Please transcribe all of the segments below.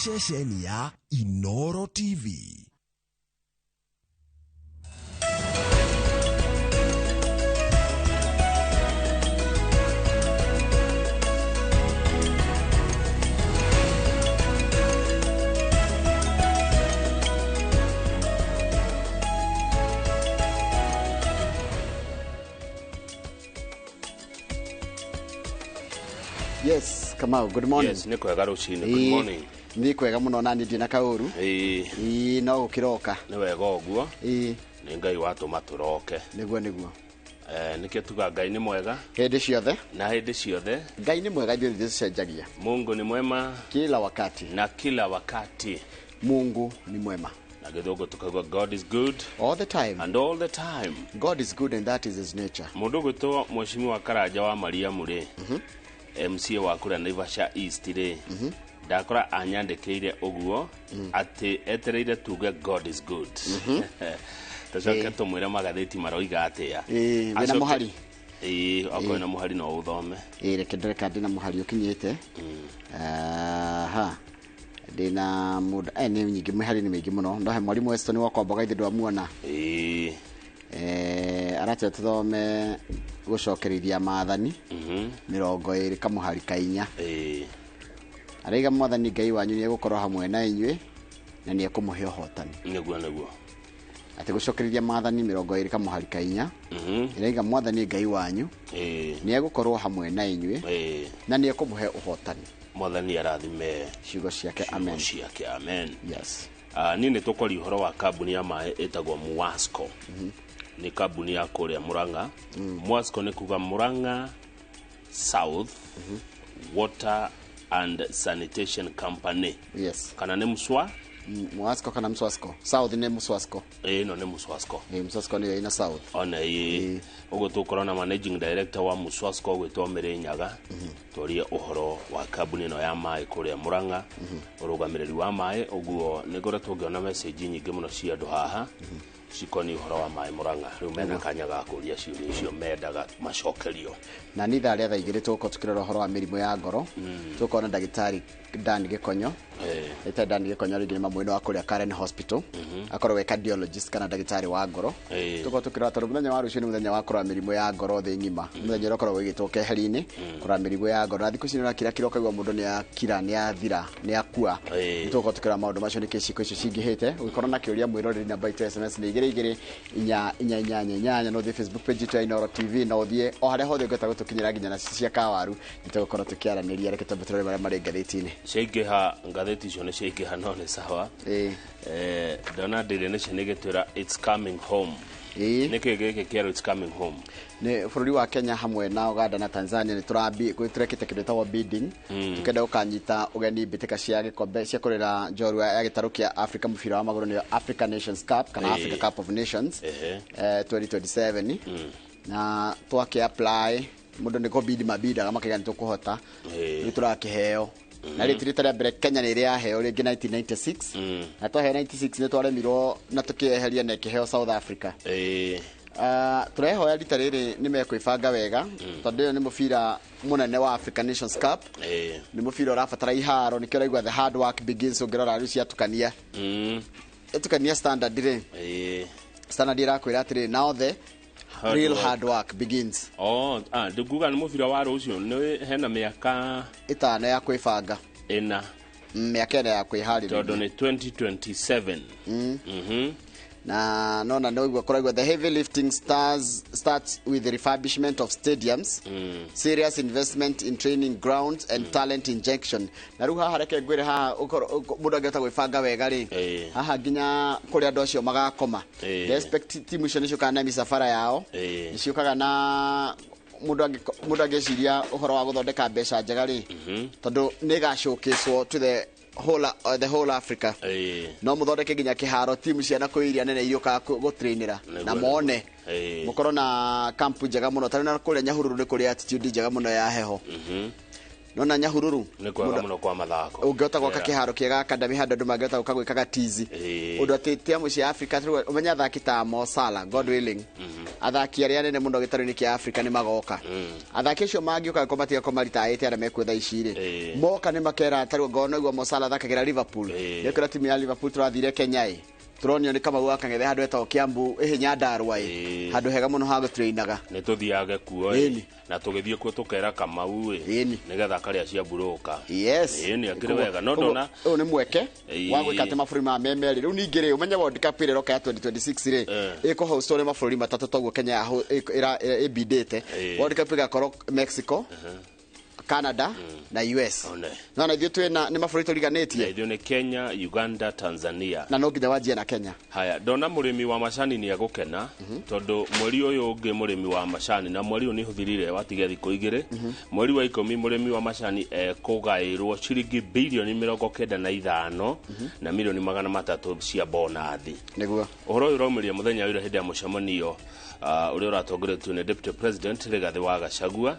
ceceni ya Inoro TV. Yes, Kamau, good morning. Yes, niko kwega rucini. Good morning. Ni kwega muno na ndi na kauru. No ukiroka. Ni wega uguo. Ni Ngai watuma turoke. Niguo. Nike tuga Ngai ni mwega. Hindi ciothe. Na hindi ciothe. Ngai ni mwega ndio ndicenjagia. Mungu ni mwema Kila wakati. na kila wakati. Mungu ni mwema. Na githogo tukagwa God is good All the time. and all the time. God is good and that is his nature. Mundu gwitwo Mheshimiwa Karanja wa Mariamu ri. MC wa kura Naivasha East ri. Ndakora anyandikire uguo ati etereire tuge God is good. Tacoke tumwira magathĩti maroiga atia. Wena muhari. Akona na muhari no uthome. Reke ndoreka ndina muhari ukinyite. Ndina muda ni nyingi muhari ni mingi muno. Ndohe mwalimu Weston wa kwambaga ithe ndwamuona. Aracha tuthome gucokerithia maathani 20 kamuhari kainya. Araiga mwathani Ngai wanyu ni gukorwo hamwe na inywe na ni ekumuhe uhotani. Niguo. Ati gucokerithia maathani 20 kamuhari kainya. Araiga mwathani Ngai wanyu ni egukorwo hamwe na inywe na ni ekumuhe uhotani. Mwathani arathime Ciugo ciake amen. Amen. Yes. Nini tukori uhoro wa kambuni ya mae etagwo Muasco. Ni kambuni ya kuria Muranga. Muasco ni kuga Muranga South Water and Sanitation Company. Yes. Kana ni Muswa? Muasco kana Mswasco. South ni Mswasco. No ni Muswasco. Mswasco ni ina South. Ona ugo tukorona managing director wa Muswasco gwitwo Mirinyaga. Twarie uhoro wa kambuni no ya mae kuria Muranga. Urugamiriri wa mae uguo nigore tungiona message nyingi muno cia andu haha. Cikoni uhoro wa mae Muranga. Riu mena kanya ga kuria ciuria icio mendaga macokerio. Na ni tharia tha igire tuko tukirora uhoro wa mirimo ya ngoro. Tukona ndagitari Dan Gikonyo. Eta Dan Gikonyo ringi mamwino wa kuria Karen Hospital. Akorwo cardiologist kana ndagitari wa ngoro. Tuko tukirora toro muthenya wa rucio ni muthenya wa kurora mirimo ya ngoro thi ngima. Muthenya ukorwo wigitwo keheri-ini kurora mirimo ya ngoro. Thikũ ici kira kĩrokagwo mũndũ ni akira ni athira ni akua. Tuko tukirora maundu macio ni kiciko icio cingihite. Ugikorwo na kiuria mwiroreri namba itu SMS ni 2288 no the Facebook page ya Inoro TV no thie o haria hothe ngota gutukinyira nginya na cia kawaru nitugukorwo tukiaraniria reke tumbetere bara mari ngathĩti-inĩ Ceingiha ngathĩti icio ni ceingiha no ni sawa. Ndona Daily Nation nigitwira it's coming home. Niki giki kiero it's coming home. Ni bururi wa Kenya hamwe na Uganda na Tanzania ni turambi gwiturekete kindu tawa bidding tukenda ukanyita ugeni bitika cia gikombe cia kurira njorua ya gitaru kia Africa mufira wa maguru ni Africa Nations Cup kana Africa Cup of Nations 2027 na twake apply mundu ni ko bid mabida kama kigani tukuhota ni turakiheo na ritirita rĩa mbere Kenya ni ria heo ringi 1996 na twahe 96 ni twaremirwo na tukieheria na kiheo South Africa. Turehoya rita riri ni mekwibanga wega tondu yo ni mufira munene wa Africa Nations Cup. Ni mufira urabatara iharo ni kiraigwa the hard work begins ungirora rucia tukania etukania standard ri standard irakwira atiri now the real hard work begins. Ndiguga ni mufira wa rucio ni hena miaka 5 ya kwibanga miaka ya kwiharira tondu ni 2027. Na nona no koragwa the heavy lifting starts with the refurbishment of stadiums, serious investment in training grounds and talent injection. Na ruha hareke gwire ha mudo ageta gwibanga wega ri haha ginya kuri andu acio magakoma respect team icio nicio kana misafara yao iciokaga na mudo ageciria uhoro wa guthondeka mbeca njega ri tondu niga showcase to the whole Africa. No muthondeke ginya kiharo team cia na kuiria nene iroka gutrainira na mone mukorwo na camp njega muno tari na kuria Nyahururu ni kuria attitude njega muno ya heho. nona Nyahururu nĩ kwega mũno kwa mathako ũngĩhota gwaka kĩharo kĩega academy handũ andũ mangĩhota gũka gwĩkaga tizi ũndũ atĩ tiamu cia Africa umenya athaki ta Mo Salah God willing athaki arĩa nene mũno gĩtarũ-inĩ kĩa Africa nĩ magoka athaki acio mangĩũka gũkorwo matiga komaritaĩte arĩa mekuo thaa ici rĩ moka nĩ makera tarĩ ngono igua Mo Salah athakagĩra Liverpool nĩkĩra timu ya Liverpool tũrathire Kenya turonio ni kama gwaka ngethe handũ etagwo Kiambu hinya Ndarwa handũ hega mũno ha gũtrainaga nĩ tũthiage kuo na tũgĩthiĩ kuo tũkera Kamau nĩgetha karĩa cia buroka nĩ akĩrĩ wega no ndona ũyũ nĩ mweke wa gwĩka atĩ mabũrũri ma memerĩ rĩu ningĩ rĩ ũmenye World Cup ĩrĩa ĩroka ya 2026 rĩ ĩkũhost nĩ mabũrũri matatũ toguo Kenya ĩbindĩte World Cup ĩgakorwo Mexico Canada na US na ithuĩ twĩna nĩ mabũrũri tũriganĩtie ithuĩ nĩ Kenya Uganda Tanzania na no nginya wanjie na Kenya haya ndona mũrĩmi wa macani nĩ egũkena tondũ mweri ũyũ ũngĩ mũrĩmi wa macani na mweri ũyũ nĩ ũthirire watige thikũ igĩrĩ mweri wa 10 mũrĩmi wa macani ekũgaĩrwo ciringi bilioni 95 na milioni 300 cia bonathi nĩguo ũhoro ũyũ ũraumĩria mũthenya ũyũ hĩndĩ ya mũcemanio ũrĩa ũratongoretio nĩ Deputy President Rigathi wa Gachagua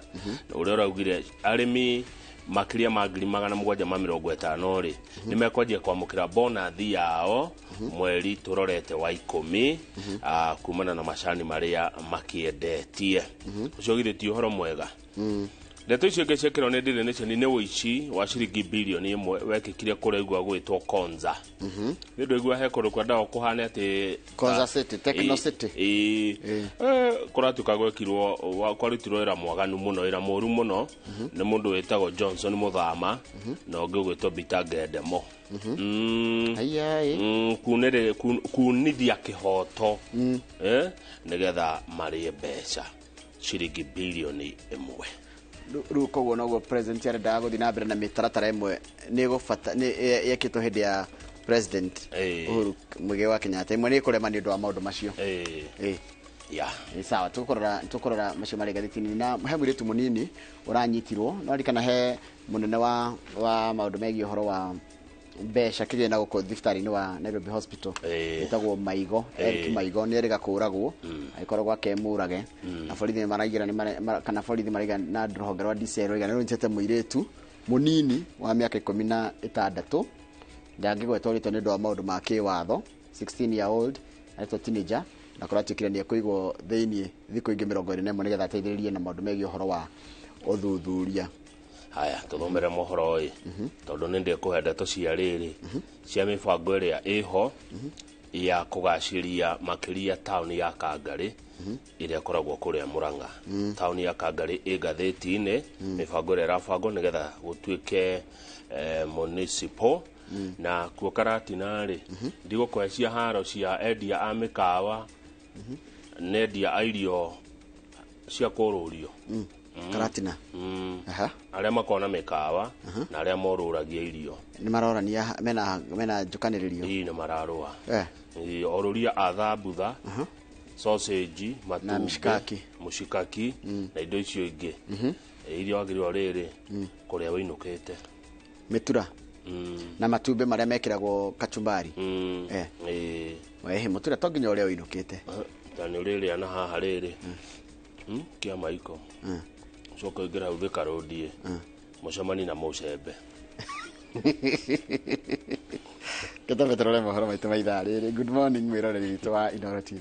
ũrĩa ũraugire arĩmi makĩria ma 750 rĩ nĩ mekwanjia kwamũkĩra bonathi yao mweri tũrorete wa 10 kumana na macani marĩa makĩendetie ũcio githĩtio ũhoro mwega ndeto icio ingĩ ciekĩrwo nĩ Daily Nation nĩ ũici wa ciringi bilioni 1 wekĩkire kũrĩa igua gwĩtwo Konza nĩ ũndũ igua he kũndũ kwenda kũhane atĩ Konza City Techno City kũratuĩka gwekirwo kwarutirwo wĩra mwaganu mũno wĩra mũru mũno nĩ mũndũ wĩtagwo Johnson Mũthama na ũngĩ ũgwĩtwo Peter Ngedemo kunithia kĩhoto nĩgetha marĩe mbeca ciringi bilioni 1 rĩu koguo noguo president arenda gũthiĩ na mbere na mĩtaratara ĩmwe nĩ gũbata yekĩtwo hĩndĩ ya president Uhuru Muigai wa Kenyatta imwe nĩ kũrema nĩ ũndũ wa maũndũ macio sawa tũkũrora macio marĩ gathĩti-inĩ na he mũirĩtu mũnini ũranyitirwo no arikana he mũnene wa maũndũ megiĩ ũhoro wa mbeca kĩgĩna gũkũ thibitarĩ-inĩ wa Nairobi Hospital ĩtagwo Maigo Eric Maigo nĩ erĩga kũragwo agĩkorwo gwake mũrage na borithi maraigira kana borithi maraiga na rũhonge rwa DCI rũiga nĩ rũnyitĩte mũirĩtu mũnini wa mĩaka 16 ndangĩgwetwo rĩtwa nĩ ũndũ wa maũndũ ma kĩwatho 16 year old arĩtwo teenager na kũratuĩkire nĩ ekũigwo thĩinĩ thikũ ingĩ 21 nĩgetha ateithĩrĩrie na maũndũ megiĩ ũhoro wa ũthuthuria haya tũthomere mohoro tondũ nĩ ndĩkũhe ndeto cia rĩrĩ cia mĩbango ĩrĩa ĩho ya kũgacĩria makĩria taũni ya Kangarĩ ĩrĩa ĩkoragwo kũrĩa Murang'a taũni ya Kangarĩ ĩ gathĩti-inĩ mĩbango ĩrĩa ĩrabangwo nĩgetha gũtuĩke municipal na kuo Karatina rĩ ndigũkũhe cia haro cia endia a mĩkawa nendia a irio cia kũrũrio Karatina arĩa makona mĩkawa na arĩa morũragia irio nĩ marorania mena njukanĩrĩrio nĩ mararũa orũria a thambutha sausage matumbĩ mũcikaki na indo icio ingĩ iria wagĩrĩirwo rĩrĩ kũrĩa wĩinũkĩte mĩtura na matumbĩ marĩa mekĩragwo kachumbari mũtura to nginya ũrĩa wĩinũkĩte tani ũrĩrĩa na haha rĩrĩ kia maiko coka ingĩra hau gĩkarũndie mũcemani na mũcembe Kĩtambe tũrore mohoro maitũ ma ithaa rĩrĩ. Good morning mwĩroreri witũ wa Inooro TV.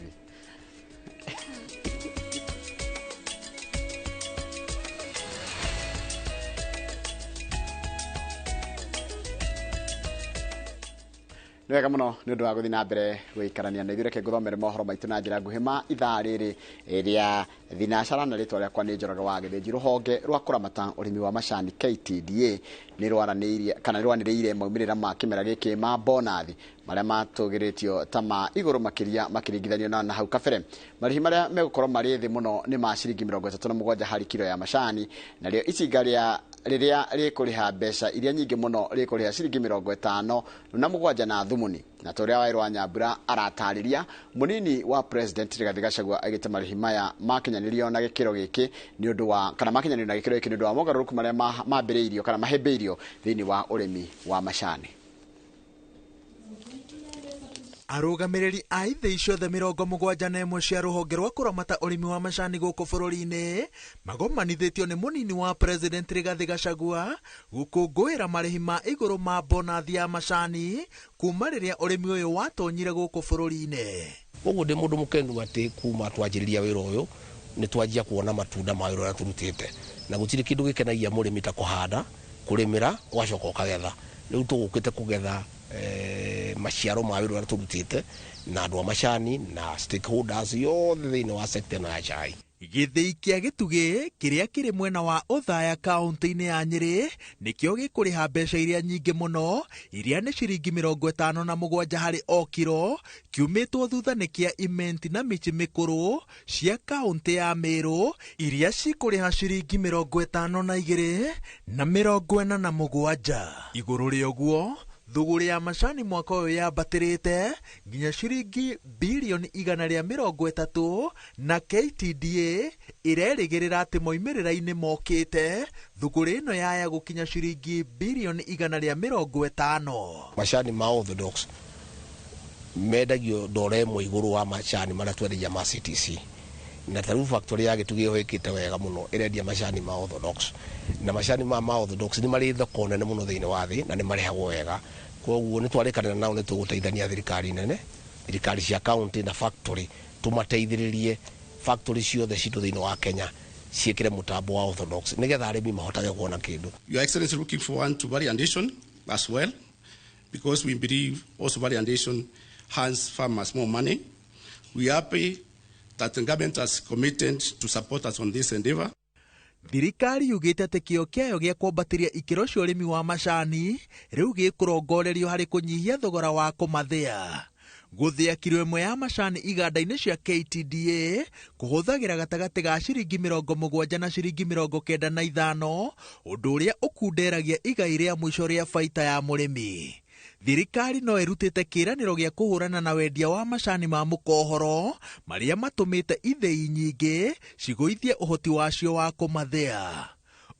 Nĩ wega mũno nĩ ũndũ wa gũthiĩ na mbere gũikarania na ithuĩ reke ngũthomere mohoro maitũ na njĩra nguhĩ ma ithaa rĩrĩ rĩa thinacara na rĩtwa rĩakwa nĩ Njoroge wa Gĩthĩnji. Rũhonge rwa kũramata ũrĩmi wa macani KTDA nĩ rwanĩrĩire maumĩrĩra ma kĩmera gĩkĩ ma bonathi marĩa matũgĩrĩtio ta ma igũrũ makĩria makĩringithanio na hau kabere. Marĩhi marĩa megũkorwo marĩ thĩ mũno nĩ ma ciringi 37 harĩ kilo ya macani, narĩo icinga rĩrĩa rĩkũrĩha mbeca iria nyingĩ mũno rĩkũrĩha ciringi 57 na thumuni. Na toria wa Irwa Nyambura aratarĩria mũnini wa president Rigathi Gachagua agĩte marĩhi maya makinyanĩrio na gĩkĩro gĩkĩ nĩ ũndũ wa kana makinyanĩrio na gĩkĩro gĩkĩ nĩ ũndũ wa mogarũrũku marĩa mambĩrĩirio kana mahĩmbĩirio thĩinĩ wa ũrĩmi wa macani. Arũgamĩrĩri a ithĩ icio the 71 cia rũhonge rwa kũramata ũrĩmi wa macani gũkũ bũrũri-inĩ magomanithĩtio nĩ mũnini wa President Rigathi Gachagua gũkũngũĩra marĩhi ma igũrũ ma bonathi ya macani kuma rĩrĩa ũrĩmi ũyũ watonyire gũkũ bũrũri-inĩ. Ũguo ndĩ mũndũ mũkenu atĩ kuma twanjĩrĩria wĩra ũyũ nĩ twanjia kuona matunda ma wĩra ũrĩa tũrutĩte, na gũtirĩ kĩndũ gĩkenagia mũrĩmi ta kũhanda, kũrĩmĩra, ũgacoka ũkagetha. Rĩu tũgũkĩte kũgetha maciaro ma wĩra ũrĩa tũrutĩte na andũ a macani na stakeholders yothe thĩinĩ wa sector ya chai. Gĩthĩi kĩa gĩtugĩ kĩrĩa kĩrĩ mwena wa Othaya kaunti-inĩ ya Nyĩrĩ nĩkĩo gĩkũrĩha mbeca iria nyingĩ mũno iria nĩ ciringi 57 harĩ o kiro, kiumĩtwo thutha nĩ kĩa imenti na mĩci mĩkũrũ cia kaunti ya Meru iria cikũrĩha ciringi 52 na 47. Igũrũ rĩa ũguo thũgũrĩ ya macani mwaka ũyũ yambatĩrĩte nginya ciringi bilioni 130 na KTDA irerĩgĩrĩra atĩ moimĩrĩra-inĩ mokĩte thũgũrĩ ĩno yaya gũkinya ciringi bilioni 150. Macani ma orthodox mendagio ndore ĩmwe igũrũ wa macani marĩa twendagia ma CTC, na tarĩu factory ya gĩtugĩ ĩhĩkĩte wega mũno ĩrendia macani ma orthodox, na macani ma orthodox nĩ marĩ thoko nene mũno thĩinĩ wa thĩ na nĩ marĩhagwo wega. Koguo nĩ twarĩkanĩra nao nĩ tũgũteithania thirikari nene, thirikari cia county na factory, tũmateithĩrĩrie factory ciothe citũ thĩinĩ wa Kenya ciĩkĩre mũtambo wa orthodox nĩgetha arĩmi mahotage kuona kĩndũ. Your Excellency looking forward to variation as well, because we believe also variation hands farmers more money. We are happy that the government has committed to support us on this endeavor. Thirikari yugĩte atĩ kĩo kĩayo gĩa kwambatĩria ikĩro cia ũrĩmi wa macani rĩu gĩkũrongorerio harĩ kũnyihia thogora wa kũmathĩa. Gũthĩa kiro ĩmwe ya macani iganda-inĩ cia KTDA kũhũthagĩra gatagatĩ ga ciringi 70 na ciringi 95, ũndũ ũrĩa ũkunderagia igai rĩa mũico rĩa baita ya mũrĩmi. Thirikari no ĩrutĩte kĩĩranĩro gĩa kũhũrana na wendia wa macani ma mũkohoro marĩa matũmĩte ithĩi nyingĩ cigũithie ũhoti wacio wa kũmathĩa.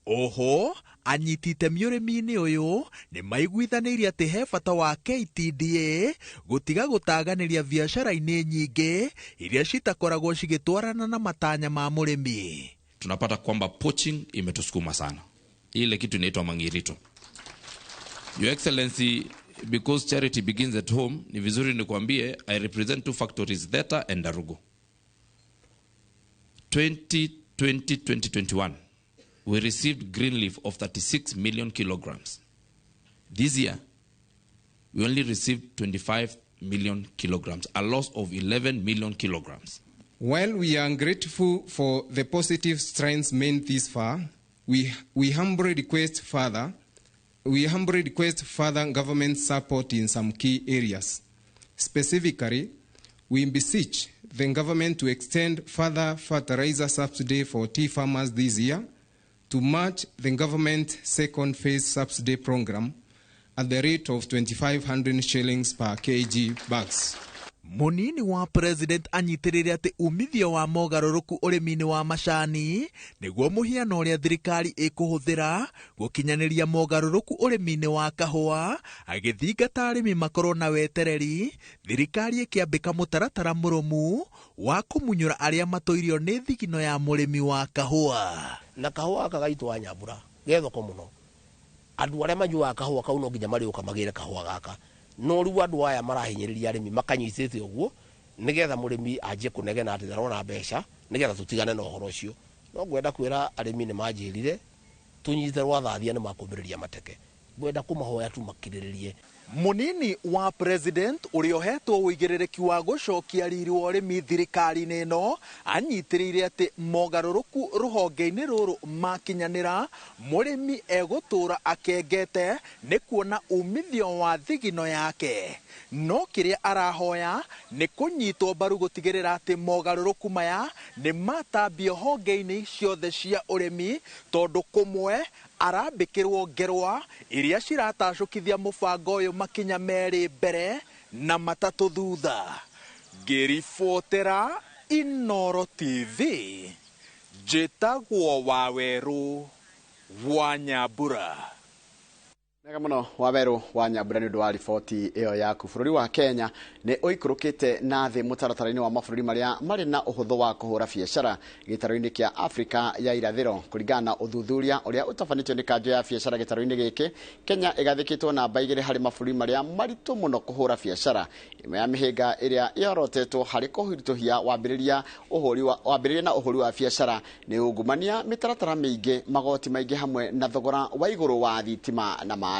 Oho, anyiti itemi ũrĩmi-inĩ ũyũ nĩ maiguithanĩirie atĩ he bata wa KTDA gũtiga gũtaganĩria biacara-inĩ nyingĩ iria citakoragwo cigĩtwarana na matanya ma mũrĩmi. Tunapata kwamba poaching imetusukuma sana, ile kitu inaitwa mangirito. Your Excellency, because charity begins at home, ni vizuri nikwambie I represent 2 factories, Theta and Darugo. 2020-2021 we received green leaf of 36 million kilograms. This year we only received 25 million kilograms, a loss of 11 million kilograms. While we are grateful for the positive strides made this far, we humbly request further government support in some key areas. Specifically, we beseech the government to extend further fertilizer subsidy for tea farmers this year to match the government second phase subsidy program at the rate of 2,500 shillings per kg bags. Mũnini wa President anyitĩrĩire atĩ umithio wa mogarũrũku ũrĩmi-inĩ wa macani nĩguo mũhiano ũrĩa thirikari ĩkũhũthĩra gũkinyanĩria mogarũrũku ũrĩmi-inĩ wa kahũa, agĩthingata arĩmi makorwo na wetereri, thirikari ĩkĩambĩka mũtaratara mũrũmu wa kũmunyũra arĩa matũirio nĩ thigino ya mũrĩmi wa kahũa. Na kahũa kagaitwa Nyambura gethoko mũno, andũ arĩa manyuaga kahũa kau no nginya marĩũka magĩre kahũa gaka. No rĩu andũ aya marahinyĩrĩria arĩmi makanyitĩte ũguo nĩgetha mũrĩmi anjie kũnegena atĩ ndarona mbeca nĩgetha tũtigane na ũhoro ũcio. No ngwenda kwĩra arĩmi nĩ manjĩrire tũnyite rwathathia nĩ makũmbĩrĩria mateke, ngwenda kũmahoya tu makirĩrĩrie. Mũnini wa President ũrĩa ũhetwo ũigĩrĩrĩki wa gũcokia riri wa ũrĩmi thirikari-inĩ ĩno anyitĩrĩire atĩ mogarũrũku rũhonge-inĩ rũrũ makinyanĩra, mũrĩmi egũtũra akengete nĩ kuona umithio wa thigino yake. No kĩrĩa arahoya nĩ kũnyitwo mbaru gũtigĩrĩra atĩ mogarũrũku maya nĩ matambio honge-inĩ ciothe cia ũrĩmi, tondũ kũmwe arambĩkĩrwo ngerwa iria ciratacũkithia mũbango ũyũ makinya merĩ mbere na matatũ thutha. Ngĩribotera Inooro TV, njĩtagwo Wawerũ wa Nyambura. Mega muno Waweru wa Nyambura ni ndwa riboti iyo yaku. Bururi wa Kenya ni uikurukite na thi mutaratara-ini wa mabũrũri maria mari na uhuthu wa kuhura biacara gitaro-ini kia Afrika ya irathiro. Kuringana na uthuthuria uria utafanitio ni kanjo ya biacara gitaro-ini giki, Kenya igathikitwo namba 2 hari mabũrũri maria maritu muno kuhura biacara. Imwe ya mihinga iria yorotetwo hari kuhirituhia wambiriria na uhuri wa biacara ni ungumania mitaratara miingi, magoti maingi hamwe na thogora wa iguru wa thitima na mai.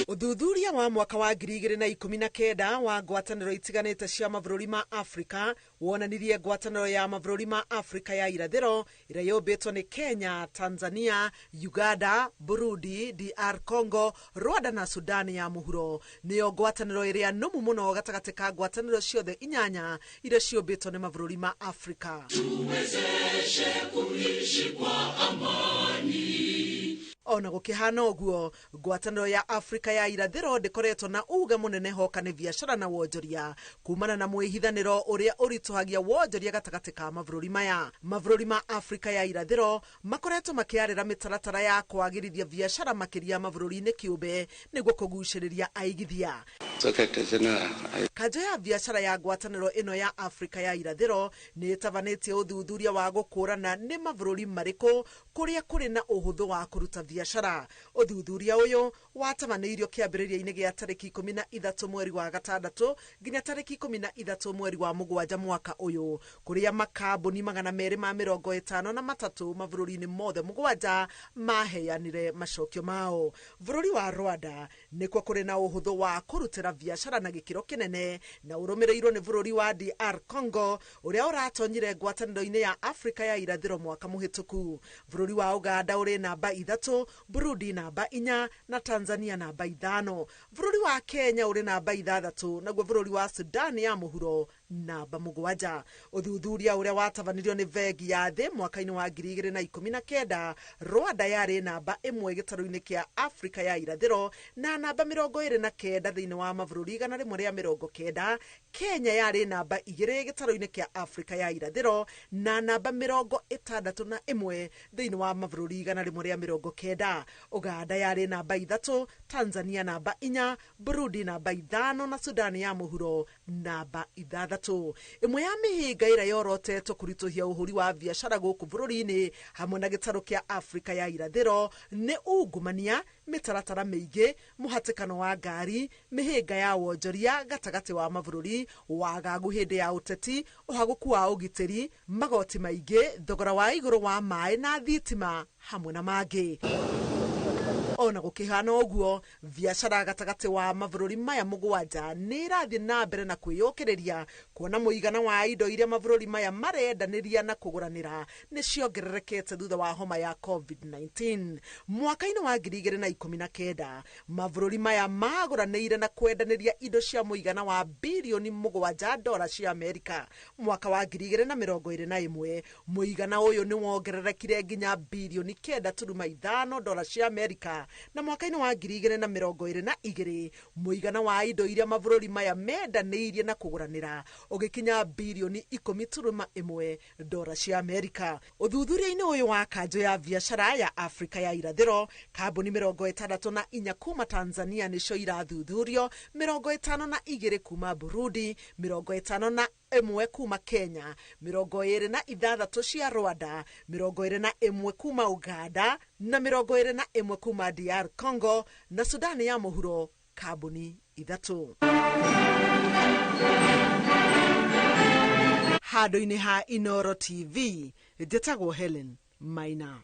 Uthuthuria wa mwaka wa 2019 wa ngwatanĩro itiganĩte cia mabũrũri ma Afrika wonanirie ngwatanĩro ya mabũrũri ma Afrika ya irathĩro ĩrĩa yũmbĩtwo nĩ Kenya, Tanzania, Uganda, Burundi, DR Congo, Rwanda na Sudan ya mũhuro nĩyo ngwatanĩro ĩrĩa nũmu mũno gatagatĩ ka ngwatanĩro ciothe 8 iria ciũmbĩtwo nĩ mabũrũri ma Afrika. Tuwezeshe kuishi kwa amani. Ona gukihana uguo, ngwatanĩro ya Afrika ya irathĩro ndĩkoretwo na uga mũnene hoka nĩ biacara na wonjoria kumana na mwĩhithanĩro ũrĩa ũritũhagia wonjoria gatagatĩ ka mabũrũri maya. Mabũrũri ma Afrika ya irathĩro makoretwo makĩarĩra mĩtaratara ya kwagĩrithia biacara makĩria mabũrũri-inĩ kĩũmbe nĩguo kũgucĩrĩria aigithia. Kanjo ya biacara ya ngwatanĩro ĩno ya Afrika ya irathĩro nĩ ĩtabanĩtie ũthuthuria wa gũkũrana nĩ mabũrũri marĩkũ kũrĩa kũrĩ na ũhũthũ wa kũruta biacara. Uthuthuria uyu watabanĩirio kĩambĩrĩria-inĩ gĩa tarĩki 13 mweri wa gatandatũ nginya tarĩki 13 mweri wa mũgwanja mwaka uyu, kũrĩa makambuni 253 mabũrũri-inĩ mothe mũgwanja maheanire macokio mao. Bũrũri wa Rwanda nĩkuo kũrĩ na ũhũthũ wa kũrutĩra biacara na gĩkĩro kĩnene, na ũrũmĩrĩirwo nĩ bũrũri wa DR Congo ũrĩa ũratonyire ngwatanĩro-inĩ ya Afrika ya irathĩro mwaka mũhĩtũku. Bũrũri wa Uganda ũrĩ namba 3, Burundi namba 4 na Tanzania namba 5. Bũrũri wa Kenya ũrĩ namba 6, naguo bũrũri wa Sudan ya mũhuro namba 7. Uthuthuria ũrĩa watabanirio nĩ bengi ya thĩ mwaka-inĩ wa 2019, Rwanda yarĩ namba 1 gĩtarũ-inĩ kĩa Afrika ya irathĩro na namba 29 thĩinĩ wa mabũrũri 190. Kenya yarĩ namba 2 gĩtarũ-inĩ kĩa Afrika ya irathĩro na namba 61 thĩinĩ wa mabũrũri 190. Uganda yarĩ namba 3, Tanzania namba 4, Burundi namba 5 na Sudan ya mũhuro namba 6. Imwe ya mihinga ĩrĩa yorotetwo kũritũhia ũhũri wa biacara gũkũ bũrũri-inĩ hamwe na gĩtarũ kĩa Afrika ya irathĩro nĩ ungumania, mĩtaratara mĩingĩ, mũhatĩkano wa ngari, mĩhĩnga ya wonjoria gatagatĩ wa mabũrũri, wagagu hĩndĩ ya ũteti, ũhagũku wa ũgitĩri, magoti maingĩ, thogora wa igũrũ wa maĩ na thitima hamwe na mangĩ. Ona gukihana uguo, biacara gatagatĩ wa mabũrũri maya mũgwanja nĩ ĩrathiĩ na mbere na kwĩyũkĩrĩria, kuona mũigana wa indo iria mabũrũri maya marendanĩria na kũgũranĩra nĩ ciongererekete thutha wa homa ya COVID-19. Mwaka-inĩ wa 2019, mabũrũri maya magũranĩire na kwendanĩria indo cia mũigana wa bilioni $7 cia Amerika. Mwaka wa 2021, mũigana ũyũ nĩ wongererekire nginya bilioni $9.5 cia Amerika, na mwaka-inĩ wa 2022, mũigana wa indo iria mabũrũri maya mendanĩirie na kũgũranĩra ũgĩkinya bilioni $10.1 cia Amerika. Uthuthuria-inĩ ũyũ wa kanjo ya biacara ya Afrika ya irathĩro, kambuni 64 kuma Tanzania nĩcio irathuthurio, 52 kuma Burundi, 51 kuma Kenya, 26 cia Rwanda, 21 kuma Uganda na 21 kuma DR Congo na Sudan ya mũhuro kambuni 3. Handũ-inĩ ha Inoro TV, njĩtagwo Helen Maina.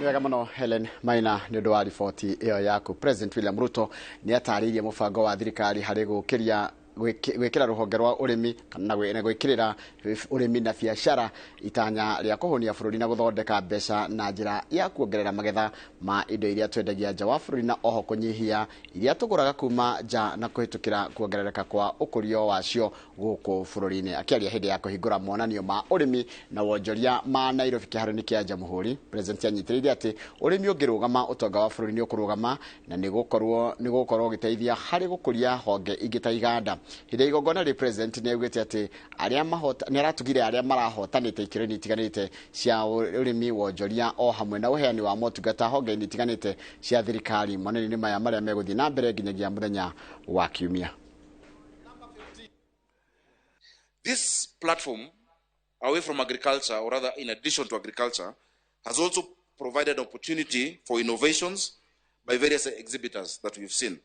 Wega muno Helen Maina nĩ ũndũ wa riboti ĩyo yaku. President William Ruto nĩ atarĩirie mũbango wa thirikari harĩ gwĩkĩra rũhonge rwa ũrĩmi kana gwĩkĩrĩra ũrĩmi na biacara itanya rĩa kũhonia bũrũri na gũthondeka mbeca na njĩra ya kuongerera magetha ma indo iria twendagia nja wa bũrũri na oho kũnyihia iria tũgũraga kuma nja na kũhĩtũkĩra kuongerereka kwa ũkũria wacio gũkũ bũrũri-inĩ. Akĩaria hĩndĩ ya kũhingũra monanio ma ũrĩmi na wonjoria ma Nairobi kĩharo-inĩ kĩa Jamhuri, President anyitĩrĩire atĩ ũrĩmi ũngĩrũgama ũtonga wa bũrũri nĩ ũkũrũgama na nĩ gũkorwo ũgĩteithia harĩ gũkũria honge ingĩ ta iganda. hinde igongona represent ni augite ati aria mahota ni aratugire aria marahotanite ikironi itiganite cia urimi wonjoria o hamwe na uheani wa motungata honge-ini itiganite cia thirikari manene maya maria meguthi na mbere nginyagia muthenya wa kiumia. This platform, away from agriculture, or rather in addition to agriculture, has also provided opportunity for innovations by various exhibitors that we've seen.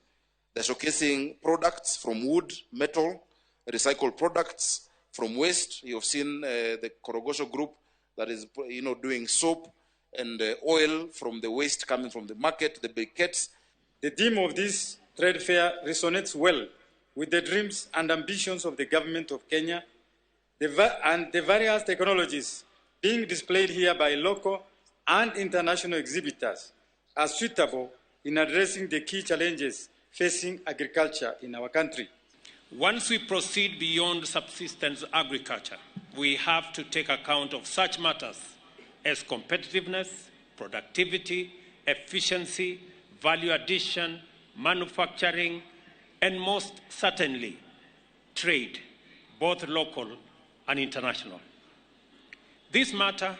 They're showcasing products from wood, metal, recycled products from waste. You've seen the Korogosho group that is, doing soap and oil from the waste coming from the market, the briquettes. The theme of this trade fair resonates well with the dreams and ambitions of the government of Kenya and the various technologies being displayed here by local and international exhibitors are suitable in addressing the key challenges facing agriculture in our country. Once we proceed beyond subsistence agriculture, we have to take account of such matters as competitiveness, productivity, efficiency, value addition, manufacturing, and most certainly, trade, both local and international. This matter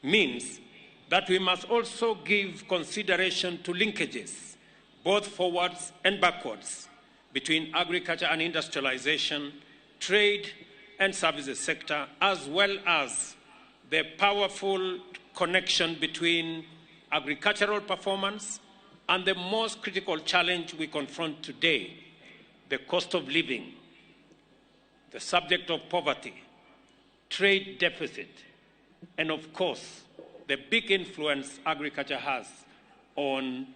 means that we must also give consideration to linkages, both forwards and backwards, between agriculture and industrialization, trade and services sector, as well as the powerful connection between agricultural performance and the most critical challenge we confront today, the cost of living, the subject of poverty, trade deficit, and of course, the big influence agriculture has on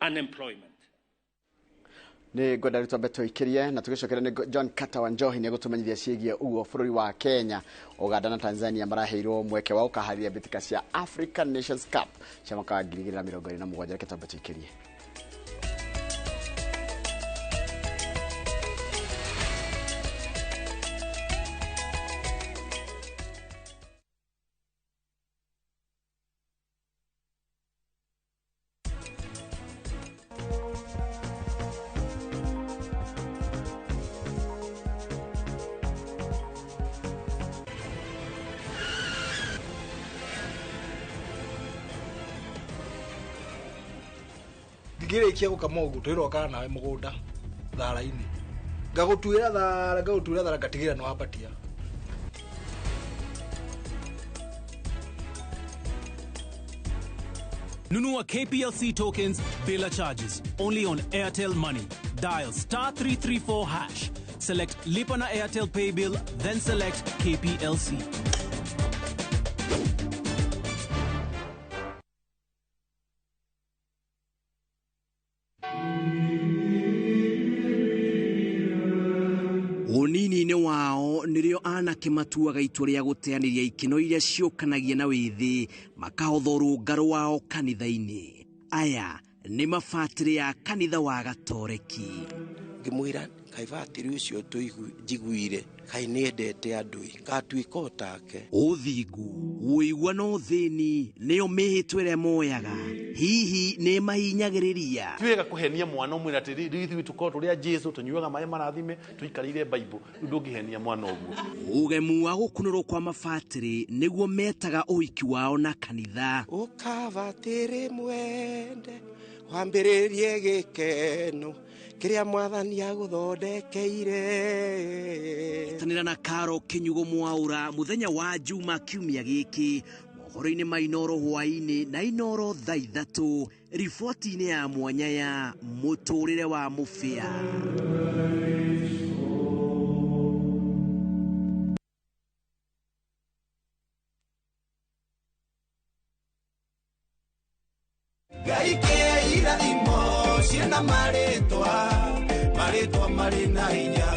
unemployment. Ni gwenda rito beto ikirie na tugicokera ni John Kata wa Njohi ni gutumenyithia ciĩgie ugo bururi wa Kenya, Uganda na Tanzania maraheirwo mweke wa ukaharia bitika cia African Nations Cup cia mwaka wa 2027 reke beto ikirie. Gire kia gukama ugu twiro kana nawe mugunda thara-ini ngagutuira thara ngatigira no abatia. Nunua KPLC tokens bila charges only on Airtel Money. Dial *334#. Select Lipa na Airtel Pay Bill, then select KPLC. Unini-inĩ wao nĩrĩo anake matuaga itua rĩa gũteanĩria ikeno iria ciũkanagia na wĩthĩ makahotha rũngaro wao kanitha-inĩ. Aya nĩ mabatĩrĩ ya kanitha wa Gatoreki. Ngĩmwĩra kaibatĩrĩ ũcio njiguire kai nĩendete andũ ngatuĩka otake. Ũthingu, wĩigua na ũthĩni nĩyo mĩhĩtwa ĩrĩa moyaga. Hihi nĩ mahinyagĩrĩria. Tiwega kũhenia mwana ũmwe atĩ ithuĩ tũkorwo tũrĩa Jesu tũnyuaga maĩ marathime tũikarĩire Bible ndũngĩhenia mwana ũguo. Ũgemu wa gũkunũrwo kwa mabatĩrĩ nĩguo metaga ũhiki wao na kanitha. Ũkabatĩrĩ mwende wambĩrĩrie gĩkeno kiria mwathani agũthondekeire. Tanĩra na Karo Kinyugo Mwaura muthenya wa Juma kiumia gĩkĩ mohoro-inĩ ma Inoro hwaĩ-inĩ na Inoro thaa 3 riboti-inĩ ya mwanya ya mũtũrĩre wa mũbĩa. Gaike irathimo ciena maritwa marĩ na hinya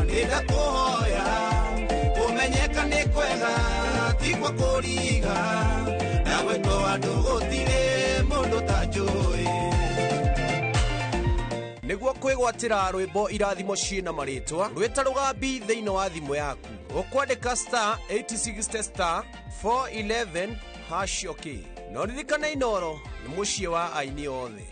nĩndakũhoya kũmenyeka nĩ kwega tigwa kũriga na gwĩtwo andũ gũtirĩ mũndũ ta njũĩ. Nĩguo kwĩgwatĩra rwĩmbo irathimo ciena marĩtwa rwĩta rũgambi thĩinĩ wa thimũ yaku ũkwandĩka *860 411 #OK. No ririkana Inoro nĩ mũciĩ wa aini othe.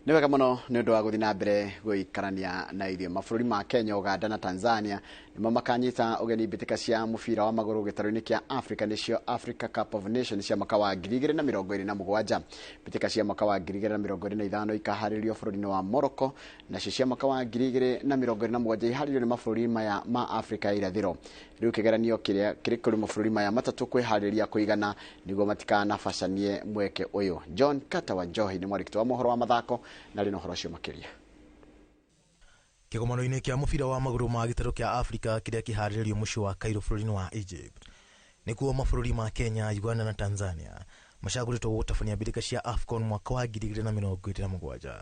nĩ wega mũno nĩ ũndũ wa gũthiĩ na mbere gũikarania na ithuĩ. Mabũrũri ma Kenya, Uganda na Tanzania nĩmo makanyita ũgeni mbĩtĩka cia mũbira wa magũrũ gĩtarũ-inĩ kĩa Africa, nĩcio Africa Cup of Nations cia mwaka wa 2027. Mbĩtĩka cia mwaka wa 2025 ikaharĩrĩrio bũrũri-inĩ wa Morocco, nacio cia mwaka wa 2027 iharĩrĩrio nĩ mabũrũri maya ma Africa ya irathĩro. Rĩu kĩgeranio kĩrĩa kĩrĩ kũrĩ mabũrũri maya matatũ kwĩharĩrĩria kũigana nĩguo matikanabacanie mweke ũyũ. John Carter wa Njohi nĩ mwandĩki wa mohoro wa mathako na rĩno horo cio makĩria. Kĩgomano-inĩ kĩa mũbira wa magũrũ ma gĩtarũ kĩa Africa kĩrĩa kĩharĩrĩrio mũciĩ wa Cairo bũrũri-inĩ wa Egypt, nĩkuo mabũrũri ma Kenya, Uganda na Tanzania macagũrĩtwo gũtabania mbĩtĩka cia AFCON mwaka wa 2027.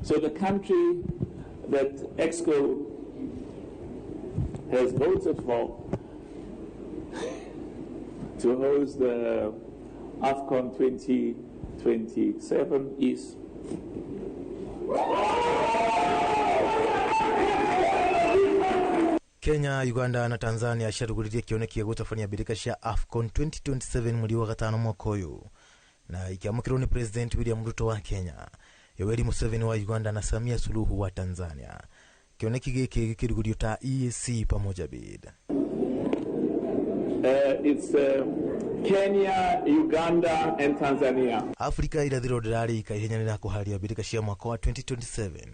So the country that EXCO has voted for to host the AFCON 2027 is Kenya, Uganda na Tanzania ciarugũririe kĩoneki gĩa gũtabania mbĩtĩka cia AFCON 2027 mweri wa gatano mwaka ũyũ, na ikiamũkĩrwo nĩ President William Ruto wa Kenya, Yoweri Museveni wa Uganda na Samia Suluhu wa Tanzania. Kĩoneki gĩkĩ gĩkĩrugũrio ta EAC pamoja bid. It's Kenya, Uganda and Tanzania. Afrika irathĩro ndĩrarĩka ihenyanĩra kũharĩria mbĩtĩka cia mwaka wa 2027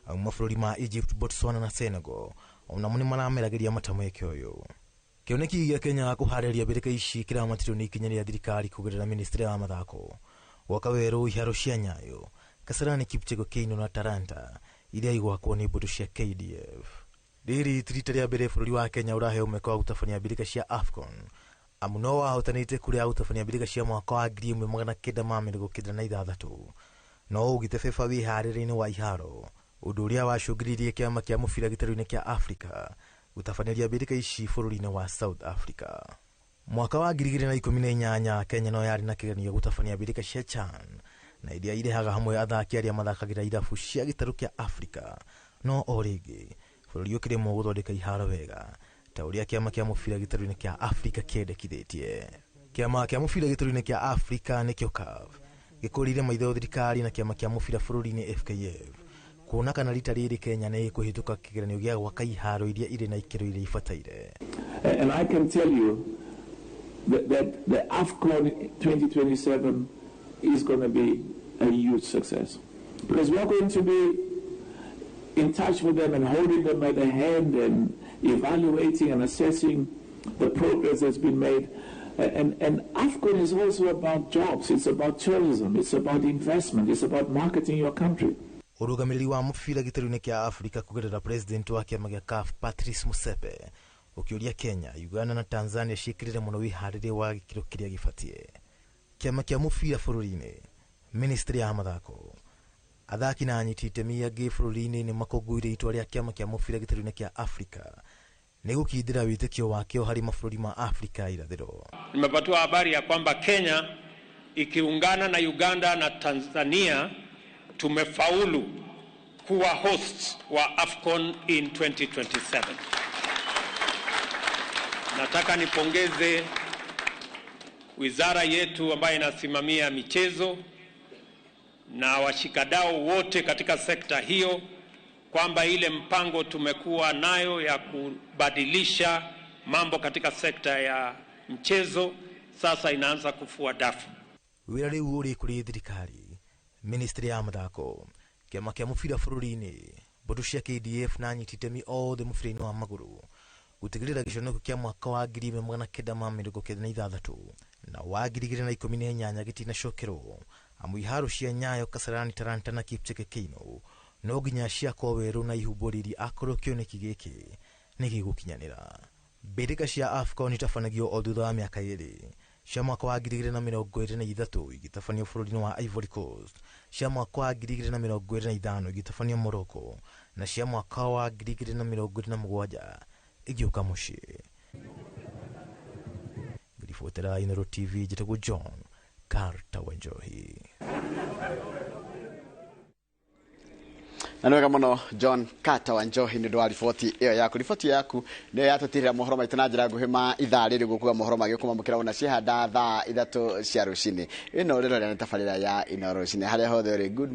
au mabũrũri ma Egypt, Botswana na Senegal ona mũnĩ marameragĩria matamweke ũyũ. Kĩoneki gĩa Kenya kũharĩria mbĩtĩka ici kĩramatirwo nĩ ikinya rĩa thirikari kũgerera ministry ya mathako gwaka werũ iharo cia Nyayo, Kasarani, Kipchego, Keino na Taranta iria igwakwo nĩ mbũtũ cia KDF. Rĩrĩ tirita rĩa mbere bũrũri wa Kenya ũraheo mweke wa gũtabania mbĩtĩka cia AFCON, amu no wahotanĩte kũrĩa gũtabania mbĩtĩka cia mwaka wa 1996 no ũgĩte FIFA wĩharĩrĩinĩ wa iharo, ũndũ ũrĩa wacũngĩrĩirie kĩama kĩa mũbira gĩtarũ-inĩ kĩa Africa gũtabanĩria mbĩtĩka ici bũrũri-inĩ wa South Africa. Mwaka wa 2018 Kenya no yarĩ na kĩgeranio gũtabania mbĩtĩka cia CHAN na iria irehaga hamwe athaki arĩa mathakagĩra irabu cia gĩtarũ kĩa Africa, no o rĩngĩ bũrũri ũkĩremwo gũthondeka iharo wega ta ũrĩa kĩama kĩa mũbira gĩtarũ-inĩ kĩa Africa kĩendekithĩtie. Kĩama kĩa mũbira gĩtarũ-inĩ kĩa Africa nĩkĩo CAF gĩkũrĩire maitho thirikari na kĩama kĩa mũbira bũrũri-inĩ FKF kuona kana rita rĩrĩ Kenya nĩ ĩkũhĩtũka kĩgeranio gĩa gwaka iharo iria irĩ na ikĩro iria ibataire. And I can tell you that the AFCON 2027 is going to be a huge success because we are going to be in touch with them and holding them by the hand and evaluating and assessing the progress that's been made. And AFCON is also about jobs, it's about tourism, it's about investment, it's about marketing your country. Ũrũgamĩrĩri wa mũbira gĩtarũ-inĩ kĩa Africa kũgerera president wa kĩama gĩa CAF Patrice Motsepe ũkĩũria Kenya, Uganda na Tanzania ciĩkĩrĩre mũno wĩharĩrĩria wa gĩkĩro kĩrĩa gĩbatiĩ. Kĩama kĩa mũbira bũrũri-inĩ, ministry ya mathako, athaki na anyiti itemi angĩ bũrũri-inĩ nĩ makũngũĩire itua rĩa kĩama kĩa mũbira gĩtarũ-inĩ kĩa Africa nĩ gũkindĩra wĩtĩkio wakĩo harĩ mabũrũri ma Africa irathĩro. Nimepatiwa habari ya kwamba Kenya ikiungana na Uganda na Tanzania tumefaulu kuwa hosts wa AFCON in 2027. Nataka nipongeze wizara yetu ambayo inasimamia michezo na washikadau wote katika sekta hiyo kwamba ile mpango tumekuwa nayo ya kubadilisha mambo katika sekta ya mchezo sasa inaanza kufua dafu. Wĩra rĩu ũrĩ kũrĩ thirikari, ministry ya mathako, kĩama kĩa mũbira bũrũri-inĩ, mbũtũ cia KDF na anyiti itemi othe mũbira-inĩ wa magũrũ gũtigĩrĩra gĩconoko kĩa mwaka wa 1996 na wa 2018 gĩtinacokerwo, amu iharo cia Nyayo, Kasarani, Taranta na Kipchege, Keino no nginya ciakwo werũ na ihumburĩri akorwo kĩoneki gĩkĩ nĩ gĩgũkinyanĩra. Mbĩtĩka cia AFCON itabanagio o thutha wa mĩaka 2, cia mwaka wa 2023 igĩtabanio bũrũri-inĩ wa Ivory Coast, cia mwaka wa 2025 igĩtabanio Morocco na cia mwaka wa 2027 igĩũka mũciĩ. Ngĩribotera Inooro TV njĩtagwo John Carter wa Njohi. Na nĩ wega mũno John Carter wa Njohi nĩ ndwa riboti ĩyo yaku. Riboti yaku nĩ yatũtirĩra mohoro maitũ na njĩra nguhĩ ma ithaa rĩrĩ gũkuga mohoro magĩũkuma mũkĩra ona ciehanda thaa 3 cia rũcinĩ. Ĩno rĩrĩa nĩ tabarĩra ya ino rũcinĩ harĩa hothe ũrĩ good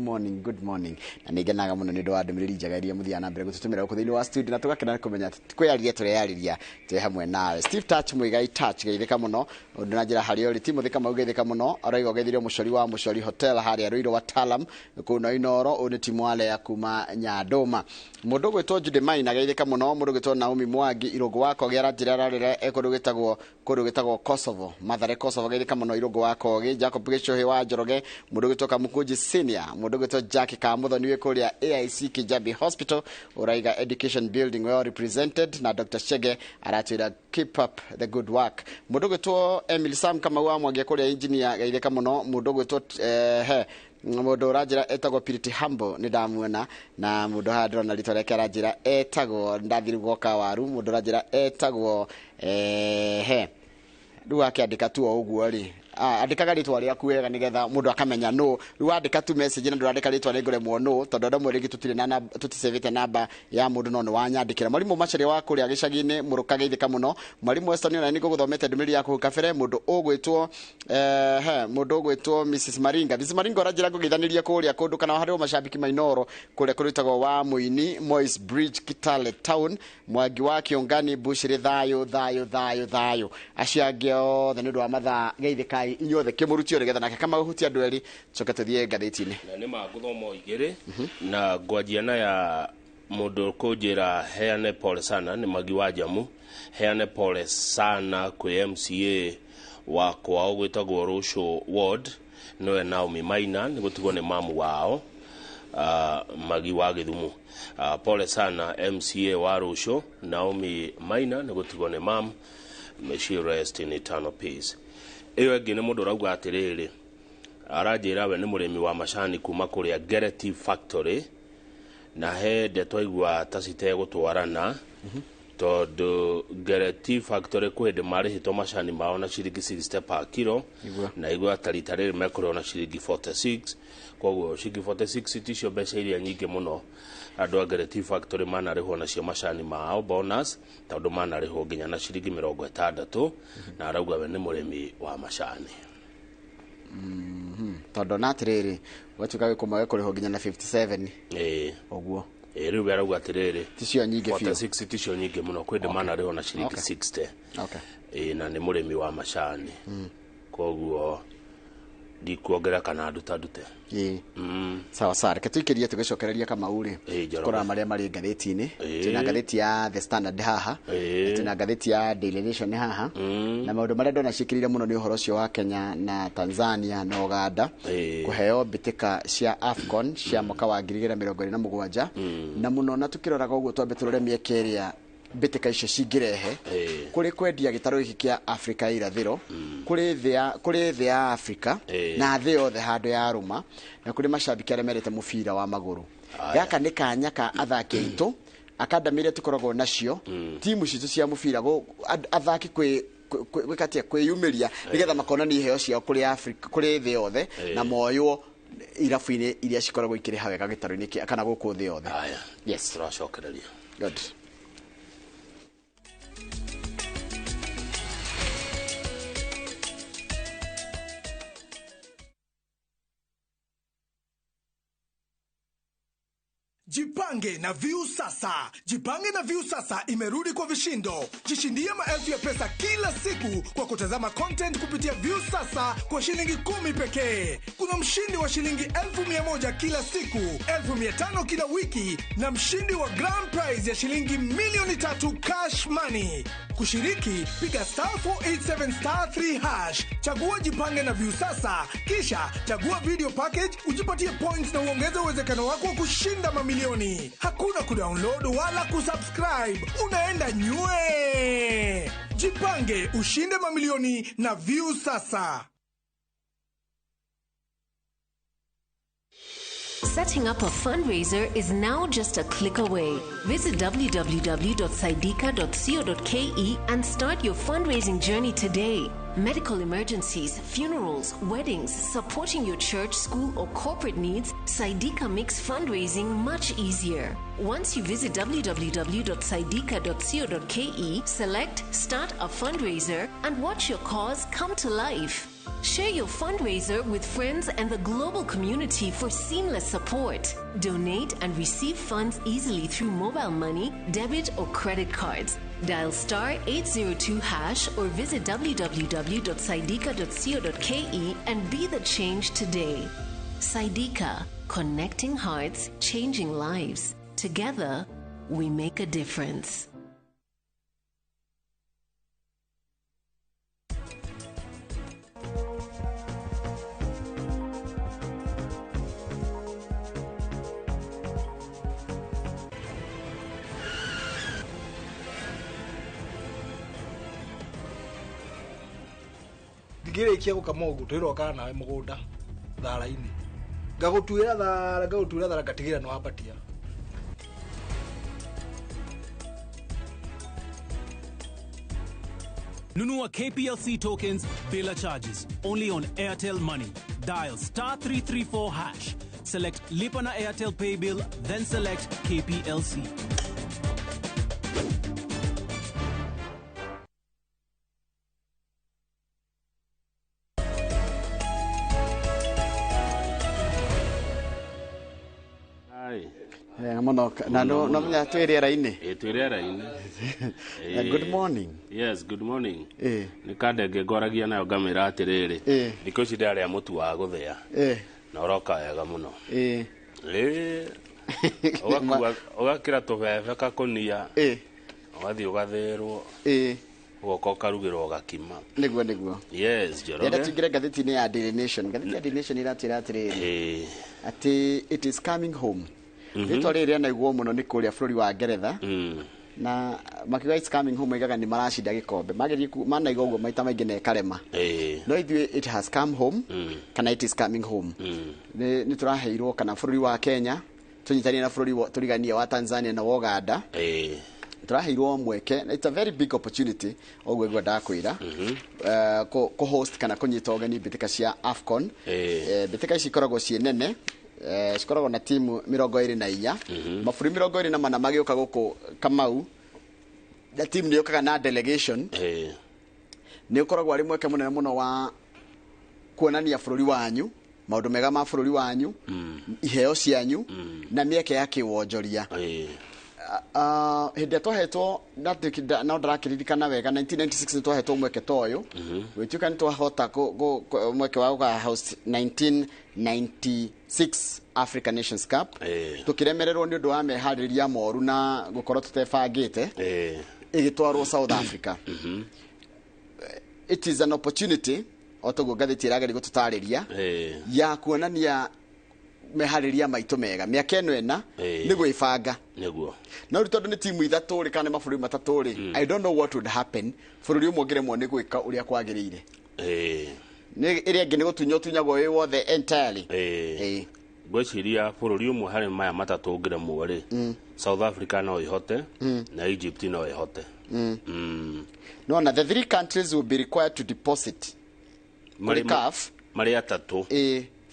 morning. Na nĩ ngenaga mũno nĩ ũndũ wa ndũmĩrĩri njega iria mũthia na mbere gũtũtũmĩra gũkũ thĩinĩ wa studio na tũgakena kũmenya kwĩyaria tũreyarĩria twĩ hamwe nawe. Steve Touch Muigai Touch geithĩka mũno ũndũ na njĩra harĩa ũrĩ timu thika maugeithĩka mũno araiga ũgeithirio mũcori wa mũcori hotel harĩa Ruiro wa Talam kuna inoro ũnĩ timu wale ya kuma Nyandoma. Mũndũ gwĩtwo Jude Maina geithĩka mũno, mũndũ gwĩtwo Naomi Mwangi Irũngũ wako gĩara njĩra rarĩre kũndũ gĩtagwo Kosovo Mathare Kosovo geithĩka mũno Irũngũ wako gĩ Jacob Gĩcũhĩ wa Njoroge, mũndũ gwĩtwo Kamukunji Senior, mũndũ gwĩtwo Jackie Kamuthoni wĩ kũrĩa AIC Kijabi Hospital uraiga education building well represented na Dr. Shege aratwĩra keep up the good work. Mũndũ gwĩtwo Emily Sam Kamau wa Mwangi kũrĩa engineer geithĩka mũno, mũndũ gwĩtwo mũndũ ũranjĩra etagwo Purity Humble nĩ ndamuona na mũndũ haha ndĩrona rĩtwa rĩake aranjĩra etagwo ndathiĩ gwoka waru, mũndũ ũranjĩra etagwo rĩu akĩandĩka tu o ũguo rĩ andĩkaga rĩtwa rĩaku wega nĩgetha mũndũ akamenya no rĩu andĩka tu message na ndũrandĩka rĩtwa rĩngoremwo no tondũ andũ mwĩrĩgi tũtirĩ na tũtisevete namba ya mũndũ no nĩ wanyandĩkĩra. Mwarimũ Macharia wa kũrĩa gĩcagi-inĩ mũrũka geithĩka mũno, Mwarimũ Weston ona nĩ gũthomete ndũmĩrĩri ya kũhuka bere, mũndũ ũgwĩtwo Mrs Maringa ũranjĩra ngũgeithanĩria kũrĩa kũndũ kana harĩ macambiki mainoro kũrĩa kũrĩtagwo wa Mũini Moi's Bridge Kitale Town, Mwangi wa Kĩongani Bushiri thayo acio angĩ othe nĩ ũndũ wa mathaa geithĩka inyuothe kĩmũrutio nĩgetha nake kamahutia andũ erĩ coke tũthiĩ ngathĩti-inĩ na nĩ magũthoma igĩrĩ na ngwanjia na ya mũndũ kũnjĩra heane pole sana nĩ Magi wa Jamu, heane pole sana kwĩ MCA wakwa ũgwĩtagwo Rũciũ Ward nowe Naomi Maina nĩ gũtigwo nĩ mamu wao Magi wa Gĩthumu. Pole sana MCA wa Rũciũ Naomi Maina nĩ gũtigwo nĩ mamu, may she rest in eternal peace. Iyo ĩngĩ nĩ mũndũ ũrauga atĩrĩrĩ aranjĩra we nĩ mũrĩmi wa macani kuma kũrĩa Gereti Factory na he ndeto aigua ta citegũtwarana tondũ Gereti Factory kwĩ hĩndĩ marĩhĩtwo macani mao na ciringi 60 per kilo na igua ta rita rĩrĩ mekũrĩo na ciringi 46, koguo ciringi 46 ticio mbeca iria nyingĩ mũno andũ a Gereti Factory manarĩhwo nacio macani mao bonus tondũ manarĩhwo nginya na ciringi 60 na arauga we nĩ mũrĩmi wa macani tondũ na atĩrĩrĩ watuĩka wĩkũma kũrĩhwo nginya na 57 ũguo rĩu arauga atĩrĩrĩ ticio nyingĩ 46 ticio nyingĩ mũno kwĩ hĩndĩ manarĩhwo na ciringi 60 na nĩ mũrĩmi wa macani koguo ndikuongera kana ndute sawa reke tũikĩrie tũgĩcokereria Kamau rĩ kũrora marĩa marĩ ngathĩti-inĩ twĩna ngathĩti ya The Standard haha twĩna ngathĩti ya Daily Nation haha na maũndũ marĩa ndona ciĩkĩrĩire mũno nĩ ũhoro ũcio wa Kenya na Tanzania na Uganda kũheo mbĩtĩka cia AFCON cia mwaka wa 2027 na mũno na tũkĩroraga ũguo twambe tũrore mĩeke ĩrĩa mbĩtĩka icio cingĩrehe kũrĩ kwendia gĩtarũ gĩkĩ kĩa Afrika ya irathĩro kũrĩ thĩ ya Afrika na thĩ yothe handũ ya rũma na kũrĩ macambiki arĩa mendete mũbira wa magũrũ. Gaka nĩ kanya ka athaki aitũ akademi iria tũkoragwo nacio timu citũ cia mũbira athaki kwĩyumĩria nĩgetha makonania iheo ciao kũrĩ Afrika kũrĩ thĩ yothe na moywo irabu-inĩ iria cikoragwo ikĩrĩha wega gĩtarũ-inĩ kana gũkũ thĩ yothe. Yes, tũracokereria good. Jipange na Viusasa. Jipange na Viusasa imerudi kwa vishindo. Jishindie maelfu ya pesa kila siku kwa kutazama content kupitia Viusasa kwa shilingi 10 pekee. Kuna mshindi wa shilingi 1,100 kila siku, 1,500 kila wiki na mshindi wa grand prize ya shilingi milioni 3 cash money. Kushiriki, piga *487*3#. Chagua Jipange na Viusasa, kisha chagua video package, ujipatie points na uongeze uwezekano wako wa kushinda mamilioni. Hakuna kudownload wala kusubscribe. Unaenda nywe. Jipange, ushinde mamilioni na Viusasa. Setting up a fundraiser is now just a click away. Visit www.saidika.co.ke and start your fundraising journey today. medical emergencies, funerals, weddings, supporting your church, school, or corporate needs, Saidika makes fundraising much easier. Once you visit www.saidika.co.ke, select Start a Fundraiser and watch your cause come to life. Share your fundraiser with friends and the global community for seamless support. Donate and receive funds easily through mobile money, debit, or credit cards. Dial *802# or visit www.saidika.co.ke and be the change today. Saidika, connecting hearts, changing lives. Together, we make a difference. ngirikia gukama ugu twiroka nawe mugunda thara-ini ngagutuira thara ngatigira no wabatia Nunua KPLC tokens bila charges only on Airtel Money. Dial *334#. Select Lipa na Airtel Pay Bill, then select KPLC. Good morning. Yes, good morning. Ni kandenge ngoragia nayo ngamira atiriri ndiko ici ndari ya mutu wa guthia na uroka wega muno ugakira tubebe kakunia ugathi ugathirwo ugoka ukarugirwo ugakima niguo yes joroge ndenda tingire ngathĩti-inĩ ya delimitation iratĩra atĩrĩrĩ ati it is coming home rĩtwa rĩrĩ rĩanaiguo mũno nĩ kũrĩa bũrũri wa Ngeretha na makiuga it's coming home aigaga nĩ maracinda gĩkombe manaiga ũguo maita maingĩ na ĩkarema no ithuĩ it has come home kana it is coming home nĩ tũraheirwo kana bũrũri wa Kenya tũnyitanie na bũrũri tũriganie wa Tanzania na Uganda tũraheirwo mweke. It's a very big opportunity ũguo ndakwĩra co-host kana kũnyita ũgeni mbĩtĩka cia AFCON. Mbĩtĩka ici ikoragwo ciĩ nene cikoragwo na timu 24 mabũrũri 24 magĩũka gũkũ Kamau na timu nĩ yũkaga na delegation nĩ ũkoragwo arĩ mweke mũnene mũno wa kuonania bũrũri wanyu maũndũ mega ma bũrũri wanyu iheo cianyu na mĩeke ya kĩwonjoria hĩndĩ twahetwo no ndarakĩririkana wega 1996 nĩ twahetwo mweke ta ũyũ gwĩtuĩka nĩ twahota mweke wa gũka host 1996 African Nations Cup tũkĩremererwo nĩ ũndũ wa meharĩrĩria moru na gũkorwo tũtebangĩte ĩgĩtwarwo South Africa. It is an opportunity otoguo ngathĩti ĩrageria gũtũtarĩria ya kuonania meharĩrĩria maitũ mega mĩaka ĩno ĩna nĩ gwĩbanga nĩguo no rĩ tondũ nĩ timu ithatũ rĩ kana mabũrũri matatũ rĩ I don't know what would happen bũrũri ũmwe ũngĩremwo nĩ gwĩka ũrĩa kwagĩrĩire ĩrĩa ĩngĩ nĩ gũtunyagwo wĩ wothe entirely ngwĩciria bũrũri ũmwe harĩ maya matatũ ũngĩremwo rĩ South Africa no ĩhote na Egypt no ĩhote no na the three countries will be required to deposit marĩ atatũ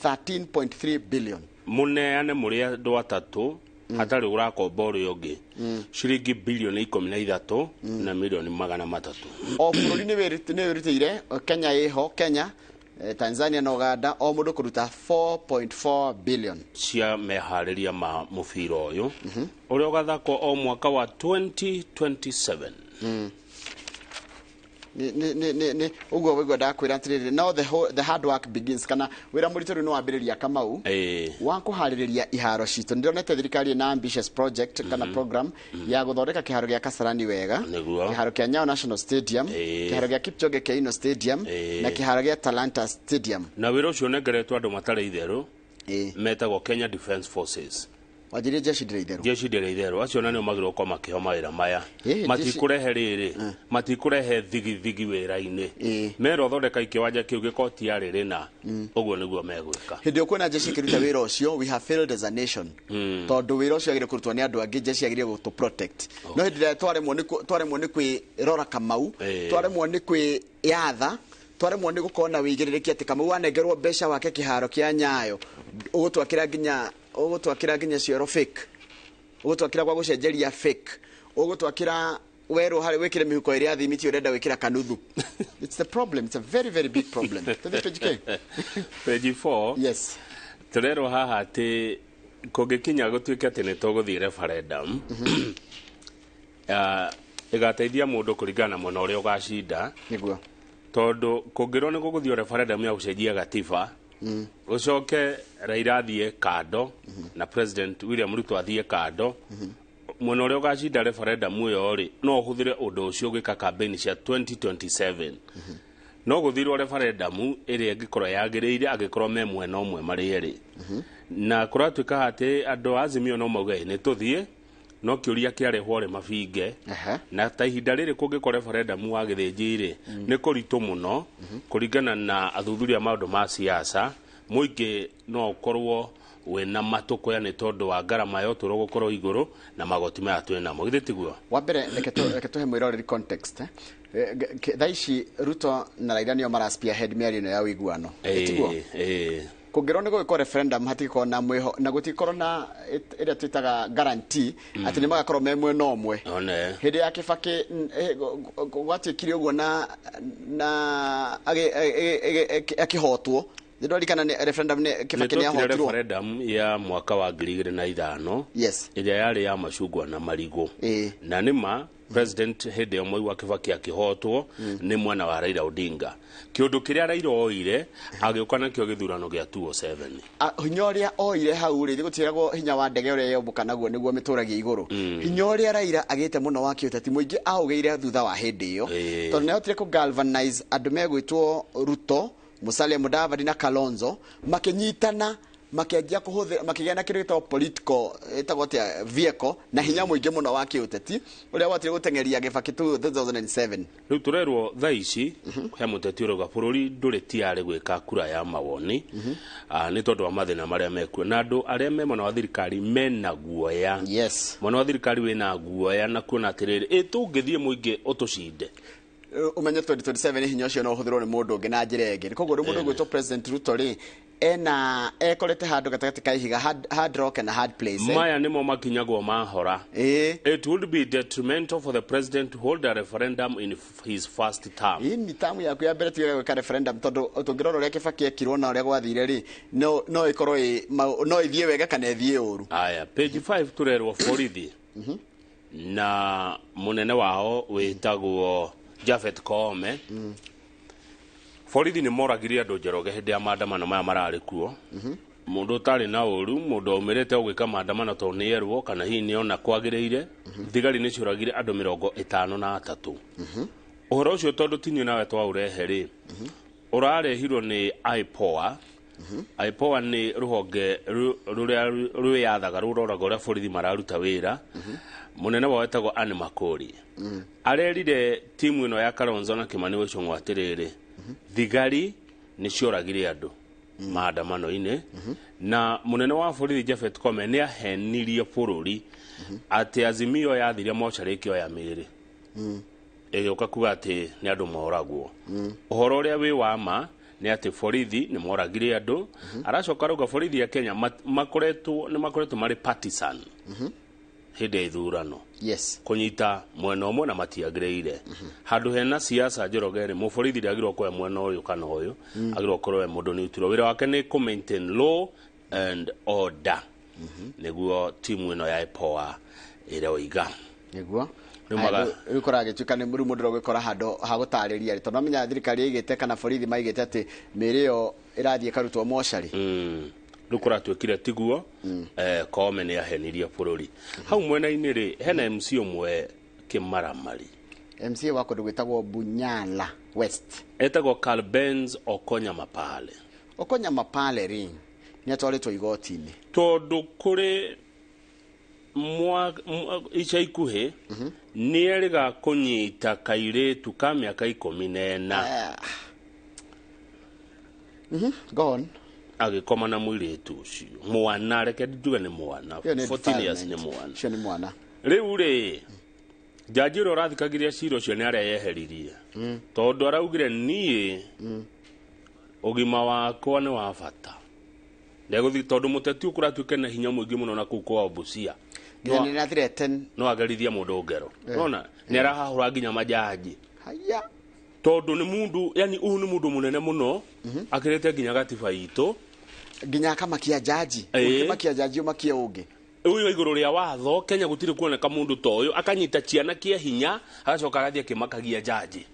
13.3 billion muneane mũrĩ andũ atatũ hatarĩ ũrakomba ũrĩa ũngĩ ciringi bilioni 13 na milioni 300 o bũrũri nĩ wĩrutĩire Kenya ĩho Kenya Tanzania na Uganda o mũndũ kũruta 4.4 billion cia meharĩria ma mũbira ũyũ ũrĩa ũgathakwo o mwaka wa 2027 uguo wĩguo ndakwĩra atĩrĩrĩ now the hard work begins kana wĩra mũritũ nĩ wambĩrĩria Kamau wa kũharĩrĩria iharo citũ nĩndonete thirikari na ambitious project kana program ya gũthondeka kĩharo gĩa Kasarani wega kĩharo kĩa Nyayo National Stadium kĩharo gĩa Kipchoge Keino Stadium na kĩharo gĩa Talanta Stadium na wĩra ũcio nĩngeretwo andũ matarĩ itherũ metagwo Kenya Defence Forces wajiri jeshi ndĩrĩ itherũ acio na nĩo magĩrĩirwo gũkorwo makĩheo mawĩra maya matikũrehe rĩrĩ matikũrehe thigithigi wĩra-inĩ mera ũthondeka kĩwanja kĩu gĩkorwo ti arĩrĩ na ũguo nĩguo megwĩka hĩndĩ ĩyo kwĩna jeshi ĩkĩruta wĩra ũcio we have failed as a nation tondũ wĩra ũcio agĩrĩirwo kũrutwo nĩ andũ angĩ jeshi agĩrĩirwo gũtũ protect no hĩndĩ ĩrĩa twaremwo nĩ kwĩrora Kamau twaremwo nĩ kwĩyatha twaremwo nĩ gũkorwo na wĩigĩrĩrĩki atĩ Kamau wanengerwo mbeca wake kĩharo kĩa Nyayo ũgũtwakĩra nginya cioro fake, ũgũtwakĩra gwa gũcenjeria fake, ũgũtwakĩra werũ harĩ wĩkĩre mĩhuko ĩrĩa thimiti ũrenda wĩkĩra kanuthu. It's the problem, it's a very very big problem. Page 4. Yes. Tũrerwo haha atĩ kũngĩkinya gũtuĩke atĩ nĩ tũgũthiĩ referendum ĩgateithia mũndũ kũringana na mwena ũrĩa ũgacinda, nĩguo tondũ kũngĩrwo nĩ gũgũthiĩ referendum ya gũcenjia gatiba gũcoke Raila athiĩ kando na President William Ruto athiĩ kando, mwena ũrĩa ũgacinda referendum ĩyo rĩ no ũhũthĩre ũndũ ũcio gwĩka campaign cia 2027. No gũthirwo referendum ĩrĩa ĩngĩkorwo yagĩrĩire angĩkorwo me mwena ũmwe marĩ erĩ. Na kũratuĩka atĩ andũ Azimio no mauge nĩ tũthiĩ, no kĩũria kĩarehwo rĩ mabinge, na ta ihinda rĩrĩ kũngĩkorwo referendum wa gĩthĩnji rĩ nĩ kũritũ mũno kũringana na athuthuria maũndũ ma siasa. Mũingĩ no ũkorwo wena matũkũya nĩ tondũ wa ngarama ya ũtũũro gũkorwo igũrũ na magoti maya twĩ namo, githĩ tiguo? Wa mbere reke tũhe mwĩroreri context. Thaa ici Ruto na Raila nĩo mara-spearhead mĩario ĩno ya ũiguano, tiguo? Kũngĩrwo nĩ gũgĩkorwo referendum hatikorwo na mwĩho na gũtikorwo na ĩrĩa twĩtaga guarantee atĩ nĩ magakorwo me mwena ũmwe. Hĩndĩ ya Kĩbakĩ gwatuĩkire ũguo na akĩhotwo. Ndirikana referendum Kĩbakĩ nĩ ahotirwo. Referendum ya mwaka wa 2005 ĩrĩa yarĩ ya macungwa na marigũ, na nĩma President hĩndĩ ĩyo Mwai wa Kĩbakĩ akĩhotwo nĩ mwana wa Raila Odinga. Kĩũndũ kĩrĩa Raila oire agĩũka nakĩo gĩthurano gĩa 2007. Hinya ũrĩa oire hau rĩ gũtiragwo hinya wa ndege ũrĩa yombũka naguo nĩguo mĩtũragia igũrũ. Hinya ũrĩa Raila agĩte mũno wa kĩũteti mũingĩ aũgĩire thutha wa hĩndĩ ĩyo, tondũ nĩahotire kũgalvanize andũ megwĩtwo Ruto, Musalia Mudavadi na Kalonzo makĩnyitana makĩanjia kũhũthĩra makĩgĩa na kĩrĩa gĩtagwo political ĩtagwo vehicle na hinya mũingĩ mũno wa kĩũteti ũrĩa watire gũteng'eria Kĩbakĩ 2007. Rĩu tũrerwo thaa ici he mũteti ũrauga bũrũri ndũrĩ tiarĩ gwĩka kura ya mawoni nĩ tondũ wa mathĩna marĩa mekuo na andũ arĩa me mwena wa thirikari mena guoya. Mwena wa thirikari wĩna guoya na kuona atĩrĩrĩ tũngĩthiĩ mũingĩ ũtũcinde umenye 2027 hinya ũcio no ũhũthĩrwo nĩ mũndũ ũngĩ na njĩra ĩngĩ. Koguo rĩ mũndũ gwĩtwo President Ruto rĩ ekorete handũ gatagatĩ ka ihiga hard rock and hard place. Maya nĩmo makinyagwo mahora. It would be detrimental for the president to hold a referendum in his first term. Ni tamu yaku ya mbere tiga gwĩka referendum tondũ ũtũngĩrora ũrĩa Kĩbakĩ ekirwo na ũrĩa gwathire rĩ no ĩkorwo no ĩthiĩ wega kana ĩthiĩ ũru. Aya page 5 tũrerwo borithi na mũnene wao wĩtagwo Japhet Koome. Borithi nĩ moragire andũ Njoroge hĩndĩ ya maandamano maya mararĩ kuo. Mũndũ ũtarĩ na ũru, mũndũ aumĩrĩte gwĩka maandamano tondũ nĩ erwo kana hihi nĩ ona kwagĩrĩire. Thigari nĩ cioragire andũ 53. Ũhoro ũcio tondũ tinyuĩ nawe twaũrehe rĩ ũrarehirwo nĩ IPOA. IPOA nĩ rũhonge rũrĩa rwĩyathaga rũroraga ũrĩa borithi mararuta wĩra. Mũnene wao wetagwo Anne Makori arerire timu ĩno ya Kalonzo na Kimani Wachung'wa atĩrĩrĩ thigari nĩ cioragire andũ maandamano-inĩ na mũnene wa borithi Japhet Koome nĩ ahenirie bũrũri atĩ Azimio yathiria mocarĩ ĩkĩoya mĩĩrĩ ĩgĩũka kuga atĩ nĩ andũ moragwo. Ũhoro ũrĩa wĩ wa ma nĩ atĩ borithi nĩ moragire andũ. Aracoka rauga borithi ya Kenya makoretwo marĩ partisan hĩndĩ ya ithurano kũnyita mwena ũmwe na matiagĩrĩire. Handũ hena siasa Njoroge rĩ mũborithi ndagĩrĩirwo kuoya mwena ũyũ kana ũyũ, agĩrĩirwo korwo mũndũ nĩ utirwo wĩra wake nĩ ku maintain law and order. Nĩguo timu ĩno ya IPOA ĩroiga nĩguo rĩu kũragĩtuĩka nĩ mũndũ ũragĩkora handũ ha gũtarĩria tondũ amenya thirikari ĩgĩte kana borithi maigĩte atĩ mĩĩrĩ ĩyo ĩrathiĩ ĩkarutwo mocarĩ. Rĩu kũratuĩkire tiguo Koome nĩ ahenirie bũrũri. Hau mwena-inĩ rĩ hena MC ũmwe kĩmaramari. MC wa kũndũ gwĩtagwo Bunyala West etagwo Kalbenz Okonya Mapale. Okonya Mapale rĩ nĩ atwarĩtwo igoti-inĩ tondũ kũrĩ ica ikuhĩ nĩ erĩga kũnyita kairĩtu ka mĩaka 14 gone agĩkoma na mũirĩtu ũcio mwana reke nduge nĩ mwana 14 years nĩ mwana nĩ mwana. Rĩu rĩ jaji ro rathikagiria ciro cio ni aria yeheririe tondu araugire nie ugima wakwa ni wa bata ndeguthi tondu muteti ukuratuike na hinya mwingi muno na kuu kwa Busia no agarithia mundu ngero unaona ni arahahura nginya majaji haya tondu ni mundu yani uyu ni mundu munene muno akirete nginya gatiba itu nginya akamakia jaji ukimakia jaji umakia ungi uyu iguru ria watho Kenya gutiri kuoneka mundu toyo akanyita ciana kia hinya agacoka agathie kimakagia jaji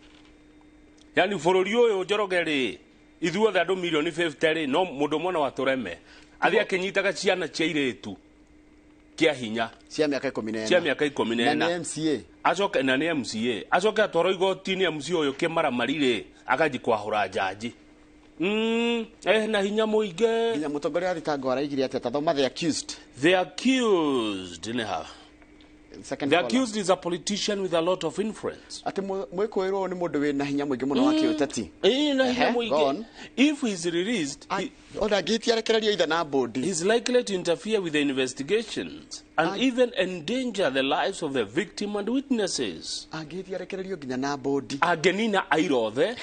yani bururi uyu Njoroge ithuothe andu milioni 50 no mundu mwana wa tureme athia kinyitaga ciana cia iretu kia hinya cia miaka 14 cia miaka 14 na MCA acoke na ni MCA acoke atwaro igoti-ini MCA uyu kimaramarire agaji kwahura jaji na hinya muinge nginya mutongoria thitango araigire ati tathoma the accused the accused is a politician with a lot of influence ati mwikoirwo ni mundu wina hinya muingi muno wa kiuteti na hinya muingi if he is released oda giti arekereria itha na body is likely to interfere with the investigations and even endanger the lives of the victim and witnesses agiti arekererio nginya na body agenina airothe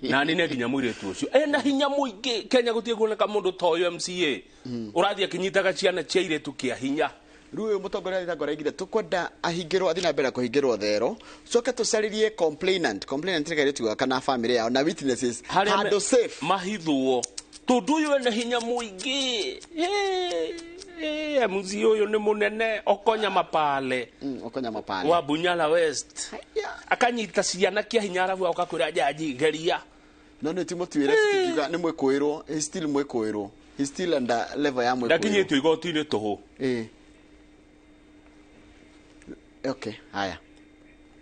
na nine nginya muiretu ucio na hinya muingi Kenya gutie kuoneka mundu toyo MCA urathia kinyitaga ciana cia iretu kia hinya ruo mutongoria thitango araigire tukwenda ahingirwo athi na mbere kuhingirwo thero coke tucaririe complainant tigairetu kana family yao na witnesses handle safe mahithwo tondu uyu ena hinya muingi muzi uyu ni munene okonya mapale wa Bunyala West akanyita ciana kia hinya arabu akakwira jaji geria no ni timotwire tikiga ni mwikoirwo still mwikoirwo still under level ya mwikoirwo ndakinyitwo igoti-ini tuhu okay haya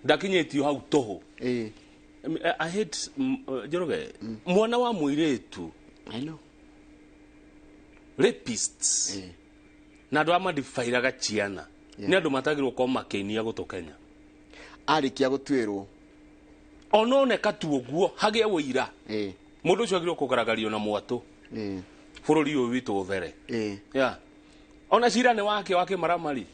ndakinyitio hau tuhu I hate Njoroge mwana wa muiretu I know rapists na ndo amadifairaga ciana ni andu matagirwo kwa makenia gutu Kenya arikia gutwirwo ononeka tu uguo hagie wira mundu ucio agirwo kugaragario na mwatu bururi uyu witu uthere ona cirane wake maramari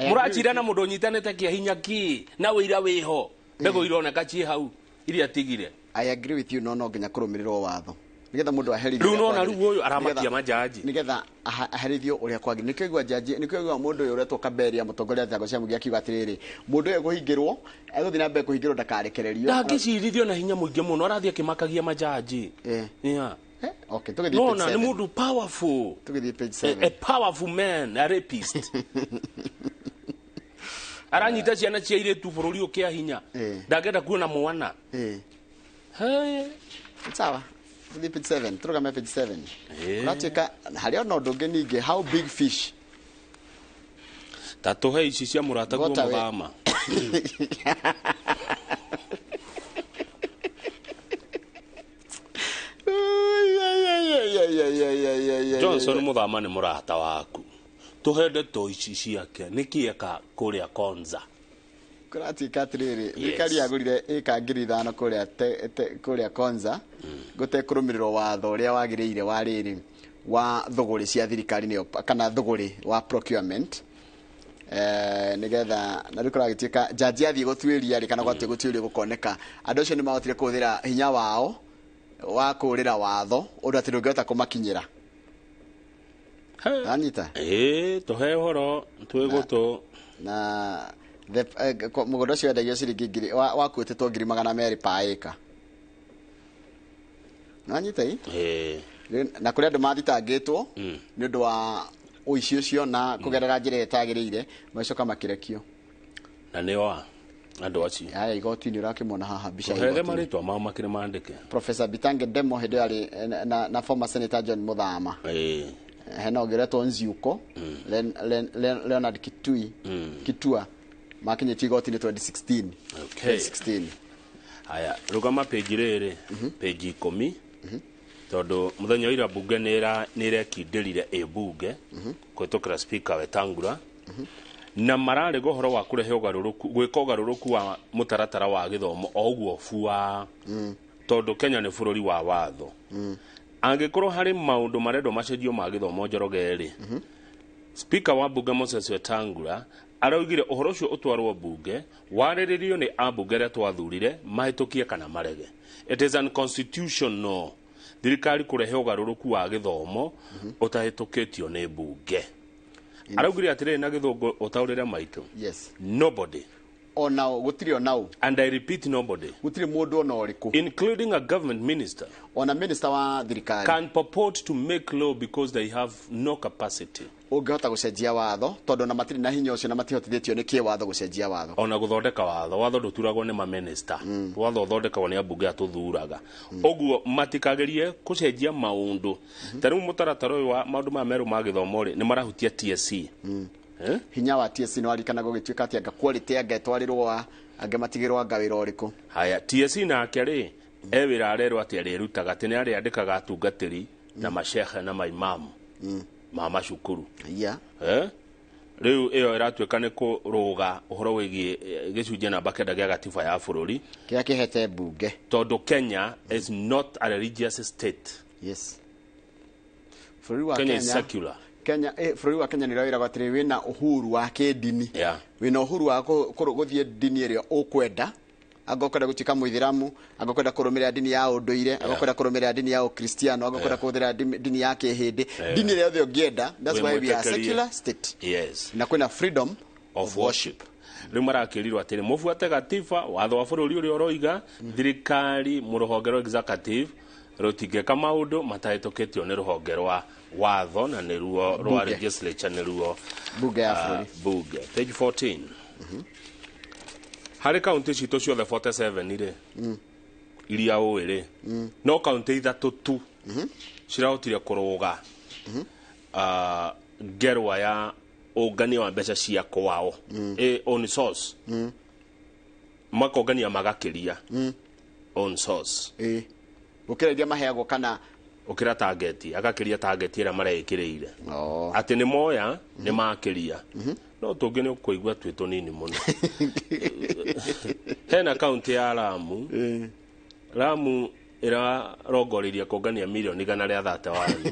murachira na mundu nyitanete kia hinya ki na wira wiho mbego ironeka cie hau iria tigire I agree with you no nginya kurumirirwo watho nigetha mundu aherithio riu nona riu uyu aramakia majaji nigetha aherithio uria kwagi nikigwa jaji nikigwa mundu uyu uretwo Kaberia mutongoria thitango cia mugia kiuga atiriri mundu uyu guhingirwo eguthi na mbere kuhingirwo ndakarekererio ndangicirithio na hinya muingi muno arathie kimakagia majaji okay tugithie page 7 no ni mundu powerful tugithie page 7 a powerful man a rapist aranyita ciana cia iretu bururi ukia hinya ndangenda kuona mwana sawa tugithie page 7 turugame page 7 unatuika haria no ndungi ningi how big fish tatuhe ici cia murata guo muthama Johnson muthama ni murata waku tuhende to ici ciake nikieka kuria Konza kuratika atiriri thirikari yagurire ika ngiri 5 kuria Konza gute kurumirirwo watho uria wagiriire wa riri wa thuguri cia thirikari ni kana thuguri wa procurement nigetha na rikora gitika jaji athie gutwiria ri kana gwatwe gutwiria gukoneka andu acio ni mahotire kuthira hinya wao wa kurira watho undu ati ndungiota kumakinyira anita tuhe horo twigutu na mugondo cio endagio ciringi ngiri wakuĩtĩtwo 200,000 pa ĩka nanyita na kũrĩ andũ mathitangĩtwo nĩ ũndũ wa ũici ũcio na kũgerera njĩra ĩtagĩrĩire macoka makĩrekio na nĩ wa andũ acio aya igoti-inĩ ũrakĩmona haha mbica tuhere marĩtwa mao makĩrĩ mandĩke Professor Bitange Demo hĩndĩ yarĩ na former Senator John Muthama hena ũngĩretwo Nziuko Leonard Kitua makinyĩtie igoti-inĩ 2016 2016 haya rugama page rĩrĩ page 10 tondu muthenya ira bunge nirekindĩrire bunge kũhĩtũkĩra speaker Wetangula na mararĩ gohoro wa kũrehe ũgarũrũku gwĩka ũgarũrũku wa mũtaratara wa gĩthomo o ũguo bua tondu Kenya nĩ bũrũri wa watho angĩkorwo harĩ maũndũ marendwo macenjio ma gĩthomo Njoroge speaker wa bunge Moses Wetangula araugire uhoro ucio utwarwo bunge warĩrĩrio nĩ ambunge arĩa twathurire mahĩtũkie kana marege. It is unconstitutional thirikari kũrehe ũgarũrũku wa gĩthomo ũtahĩtũkĩtio nĩ bunge. Araugire atĩrĩrĩ na gĩthũngũ ũtaũrĩre maitũ. Yes. Nobody. Onao gutiri onao. And I repeat, nobody. Gutiri mundu ona uriku. Including a government minister. Ona minister wa thirikari. Can purport to make law because they have no capacity. Ungehota gucenjia watho tondu na matiri na hinya ucio na matihotithitio ni kiwatho gucenjia watho. Ona guthondeka watho nduturagwo ni ma minister. Watho uthondekagwo ni ambunge atuthuraga. Oguo matikagerie gucenjia maundu. Tariu mutaratara uyu wa maundu ma meru ma githomo ri ni marahutia TSC. Hinya wa TSC no arikana gugituika ati anga quality anga etwarirwo wa anga matigirwo anga wira uriku. Haya TSC nake ri wira arerwo ati arirutaga ati ni ariandikaga atungatiri na mashehe na maimamu mama cukuru. Riu iyo iratuika ni kuruga uhoro wigie gicunjia namba 9 gia gatiba ya bururi kia kihete bunge tondu Kenya is not a religious state. Yes. Bururi wa Kenya is secular. Kenya bururi wa Kenya ni rawira gwatiri wina uhuru wa kidini. Wina uhuru wa guthie dini iria ukwenda. Agokwenda gutika muithiramu, agokwenda kurumirira dini ya unduire, agokwenda kurumirira dini ya ukristiano, agokwenda kuthira dini ya kihindi. Dini ile yothe ungienda. That's why we are secular state. Yes. Na kwina freedom of worship. Riu marakirirwo atiri mufuate gatiba watho wa bururi uri oroiga thirikari mu ruhonge rwa executive rutingeka maundu matahitũkĩtio ni ruhonge rwa watho na ni ruo rwa legislature ni ruo bunge ya bururi. Bunge page 14. Hari county cito ciothe 47 ire iria uire no county ithatu tu cirahotire kuruga ngerwa ya ungania wa mbeca cia kwao on source makongania magakiria on source ukiredia maheagwo kana ukira target agakiria target ira marekireire ati ni moya ni makiria no tungi ni ukuigua twito nini muno. Hena county ya Lamu ira rongoriria kongania milioni 131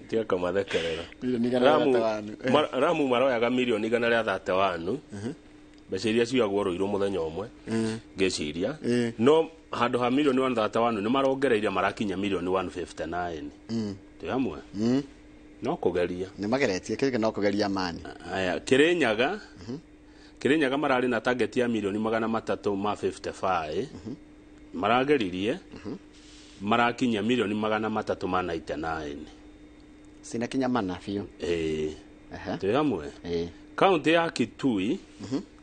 tia kama thekerera Lamu maroyaga milioni 131 mbeca iria ciagwo roirwo muthenya umwe ngeciria no handu ha milioni 131 ni marongereire marakinya milioni 159 tuyamwe no kugeria ni mageretie kige no kugeria mani. Aya Kirinyaga marari na target ya milioni 355 marageririe marakinya milioni 399 sina kinya mana fio tuyamwe county ya Kitui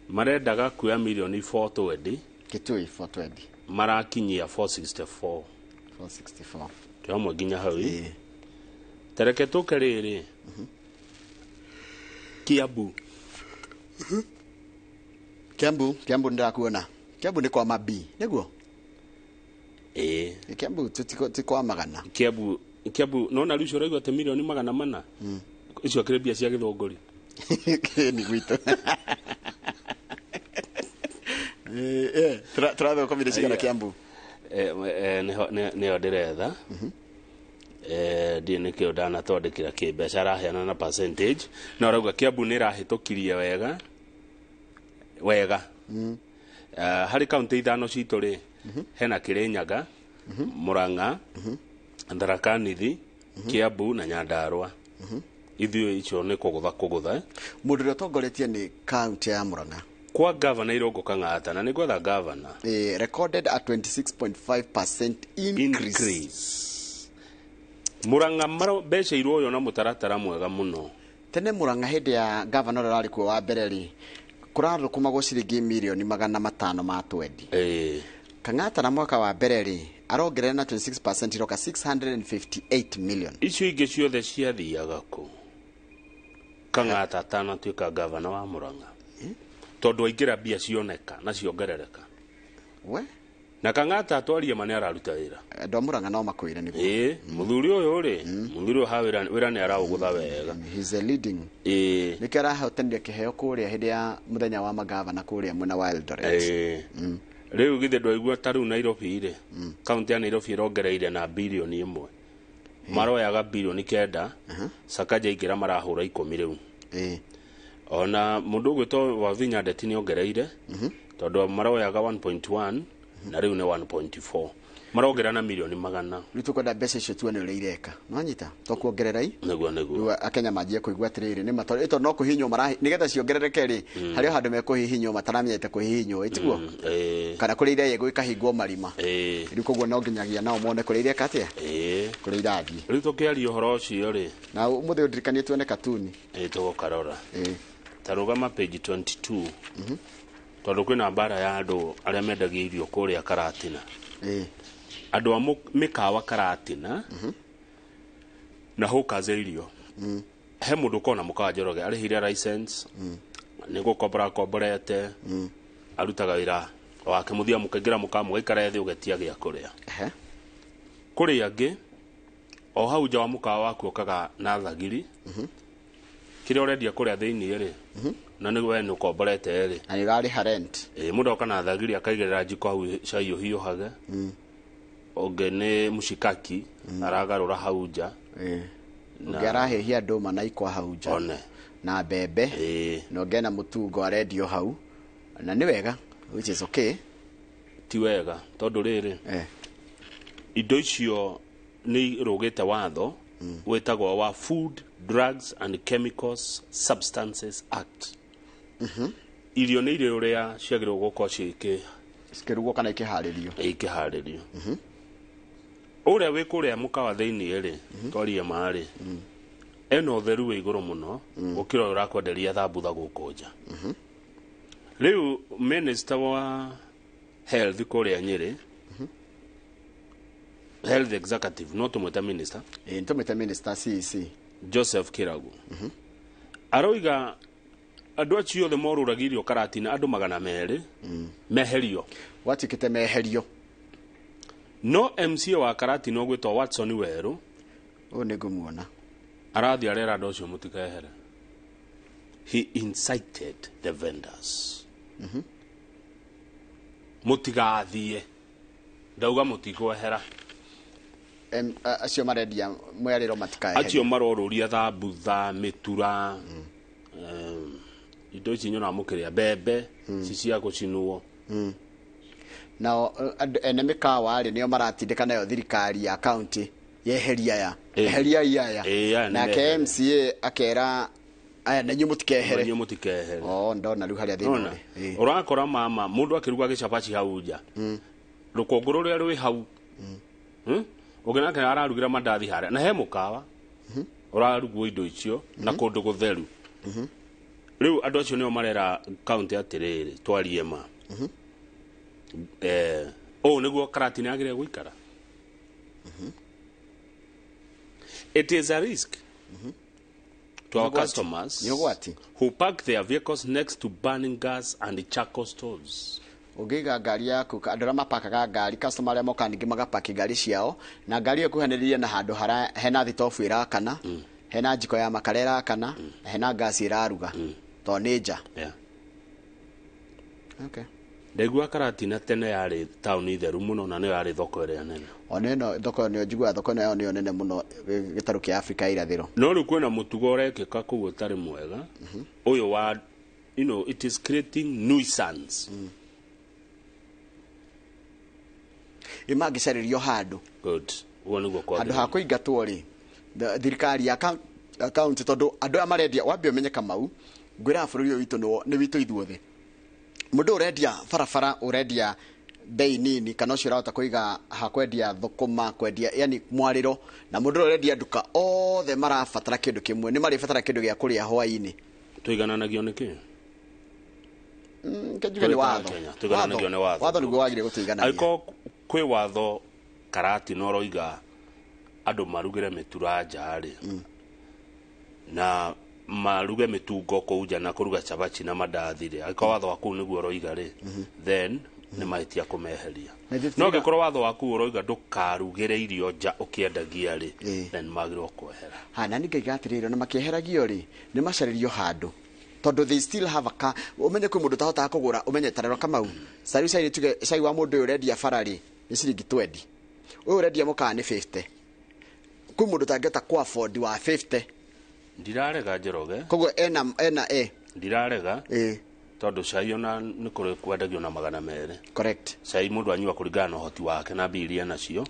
marendaga kuya milioni 420 Kitui 420 marakinyia 464 tuyamwe ginya hau tereke tuke riri Kiambu ndirakuona Kiambu ni kwa mabi niguo Kiambu tikwa magana Kiambu nona rucio raigwa te milioni 400 icio akirebia cia githongori ni gwito tratho komire cigana Kiambu ne ndiretha ndine kio dana twandikira kimbeca araheana na percentage na rauga Kiambu ni rahitukirie wega hari county ithano cito ri hena Kirinyaga Murang'a Tharaka Nithi Kiambu na Nyandarua ithio icio ni kugutha mundu ri utongoretie ni county ya Murang'a kwa governor Irungu Kang'ata na ni gwetha governor recorded a 26.5% increase. Murang'a mbeca irwo yo na mutaratara mwega muno tene Murang'a hindi ya governor rari kuo wa mbere ri kuraro kumagwo ciringi milioni 520 Kang'ata na mwaka wa mbere ri arongerera na 26% roka 658 million icio ingi ciothe ciathiaga ku Kang'ata tana tuika governor wa Murang'a tondu aingira bia cioneka na ciongerereka na Kang'ata atwarie mane araruta wira ndo Murang'a no makwire niguo muthuri uyu ri muthuri ha wira ni araugutha wega he's a leading nikara hotendia kiheo kuria hindi ya muthenya wa magavana kuria mwena wa Eldoret riu githe ndwaigua taru Nairobi ri county ya Nairobi irongereire na bilioni 1 maroyaga bilioni 9 Sakaja igira marahura 10 riu ona mundu gwito wa Vinya Ndeti ni ongereire tondu maroyaga 1.1 na riu ni 1.4 marogera na milioni 100 ritukwenda mbeca icio tuone uri ireka nwanyita tokuongererai niguo akenya majie kuigwa atiriri ni matori ito no kuhinywo marahi nigetha ciongerereke ri hario handu mekuhihinywo mataramenyete kuhihinywo itiguo kana kuri ire yego ikahingwo marima riu koguo no nginyagia nao mone kuri ire katia kuri irathi riu tukiaria uhoro ucio ri na umuthi undirikanie tuone katuni tugokarora tarugama page 22 tondu kwina mbara ya andu aria mendagia irio kuria Karatina andu a mikawa Karatina na hokaze irio he mundu kona mukawa Njoroge arihire license ni gukomborete arutaga wira wake muthia mukagira mukamu gaikara thi ugetia gia kuria kuri angi o hau nja wa mukawa waku okaga na thagiri kire urendia kuria thiini ri na ni we nukomborete ri ani gari rent mundu okana thagiri akaigirira njiko hau cai uhiuhage ogene mushikaki aragarura hau nja ngarahehia nduma na ikwa hau nja na bebe no ngena mutungo arendio hau na ni wega which is okay ti wega tondu riri indo icio ni rugite watho wetagwo wa Food, Drugs and Chemicals Substances Act irio ni irio uria ciagirwo guko cikirugwo kana ikiharirio uria wi kuria mukawa thiini ri twarie maari eno theru we iguru muno gukira urakwenderia thambutha gukonja riu minister wa health kuria Nyeri health executive no tumweta minister tumweta minister CC Joseph Kiragu aroiga andu acio the moruragirio Karatina andu 200 meherio watikite meherio no MCA wa Karatina ogwitwa Watson Weru nigumuona arathi arera andu acio mutikehere he incited the vendors mutigathie ndauga mutigwehera acio marendia mwerero matikahe acio maroruria thambutha mitura indo ici nyona mukiria bebe cicia gucinwo na ene mikawa ri nio maratindika nayo thirikari ya county yeheria ya na KMCA akera aya nanyu mutikehere ndona riu haria thini urakora mama mundu akiruga gicapaci hau nja rukongoro ruria rwi hau ugena kana ararugira mandathi haria na he mukawa urarugwo indo icio na kundu gutheru riu andu acio nio marera county atiriri twarie ma niguo Karatina agire guikara it is a risk to our customers who park their vehicles next to burning gas and charcoal stores ugiga ngari yaku andora mapakaga ngari customer aria moka ningi magapaki ngari ciao na ngari yo kuhaniriria na handu hara hena thitofu irakana hena njiko ya makara irakana hena gas iraruga to ninja okay ndegwa Karatina tene yari town itheru muno na no yari thoko ire nene oneno thoko nio njigwa thoko nayo nio nene muno gitaru kia Africa irathiro no ri kwena mutugo urekeka kugo tari mwega uyo wa it is creating nuisance imagicaririo handu good uone go kwa handu hakuingatwo ri thirikari ya account tondu andu amarendia wambio menyeka mau ngwira bururi witu ni witu ithuothe mundu urendia farafara urendia bei nini kana ucio urahota kuiga hakwendia thukuma kwendia yani mwariro na mundu urendia duka othe marabatara kindu kimwe ni marabatara kindu gia kuria hwaini tuigananagio niki kejuga ni watho tuigananagio ni watho niguo wagire gutuiganagia aiko kwi watho Karatina oroiga andu marugire mitura njari na maruge mitungo kuja na kuruga chabachi na mandathi aiko watho waku niguo oroiga ri then ni maitia kumeheria no gikorwo watho waku oroiga ndukarugire irio nja ukiendagia ri then magirwo kwehera na ninge gatiriro na makieheragio ri ni macaririo handu tondu they still have a umenye kwi mundu tahota kugura umenye tarero kamau sari sai tuge sai wa mundu urendia farari ni ciringi 20 uyu urendia muka ni 50 kwĩ mũndũ tangĩhota ku afford wa 50 ndirarega Njoroge koguo ena ndirarega tondu cai ona nĩ kũrĩ kwendagio na 200 correct cai mũndũ anyua kũringana na ũhoti wake na biria nacio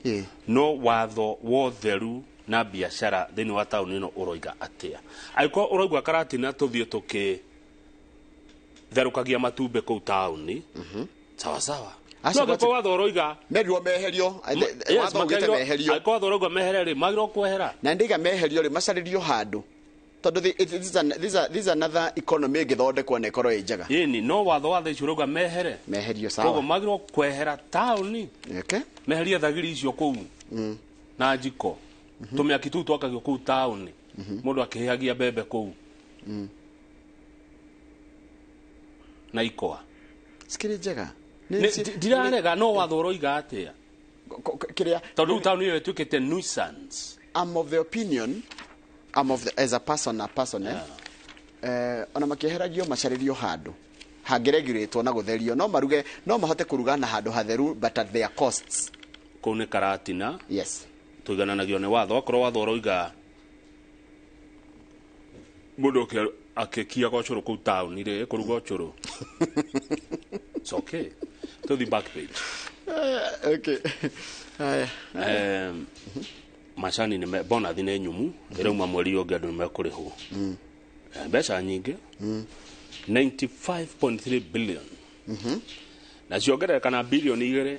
no watho wa ũtheru na biashara thĩinĩ wa taũni ĩno ũroiga atĩa angĩkorwo ũroigua Karatina tũthiĩ tũkĩtherũkagia matumbĩ kũu taũni sawa sawa no watho ũroiga merirwo meherio watho ugĩte meherio angĩkorwo watho ũroiga mehere rĩ magĩrĩirwo kwehera na ndiga meherio rĩ macarĩrio handũ tondu this another economy ĩngĩthondekwo na ĩkorwo ĩ njega ĩni no watho wa thaici ũroiga meherio sawa koguo magĩrĩirwo kwehera taũni meherie thagiri icio kũu na njiko tũmĩaki tũu twakagio kũu taũni mũndũ akĩhĩhagia mbembe kũu na ikoa cikĩrĩ njega ndirarega no watho ũroiga atĩa tondũ taũni ĩyo ĩtuĩkĩte nuisance. I'm of the opinion as a person ona makĩheragio macarĩrio handũ hangĩregũrĩtwo na gũtherio no maruge no mahote kũruga na handũ hatheru but at their costs kũu nĩ Karatina yes tũigananagio nĩ watho okorwo watho ũroiga mũndũ akĩkia ũcũrũ kũu taũni rĩ kũruga ũcũrũ it's okay to the back page okay macani nĩ bonathi nĩ nyumu ĩrauma mweri ũngĩ andũ nĩ mekũrĩhwo mbeca nyingĩ 95.3 billion na ciongerereka na bilioni 2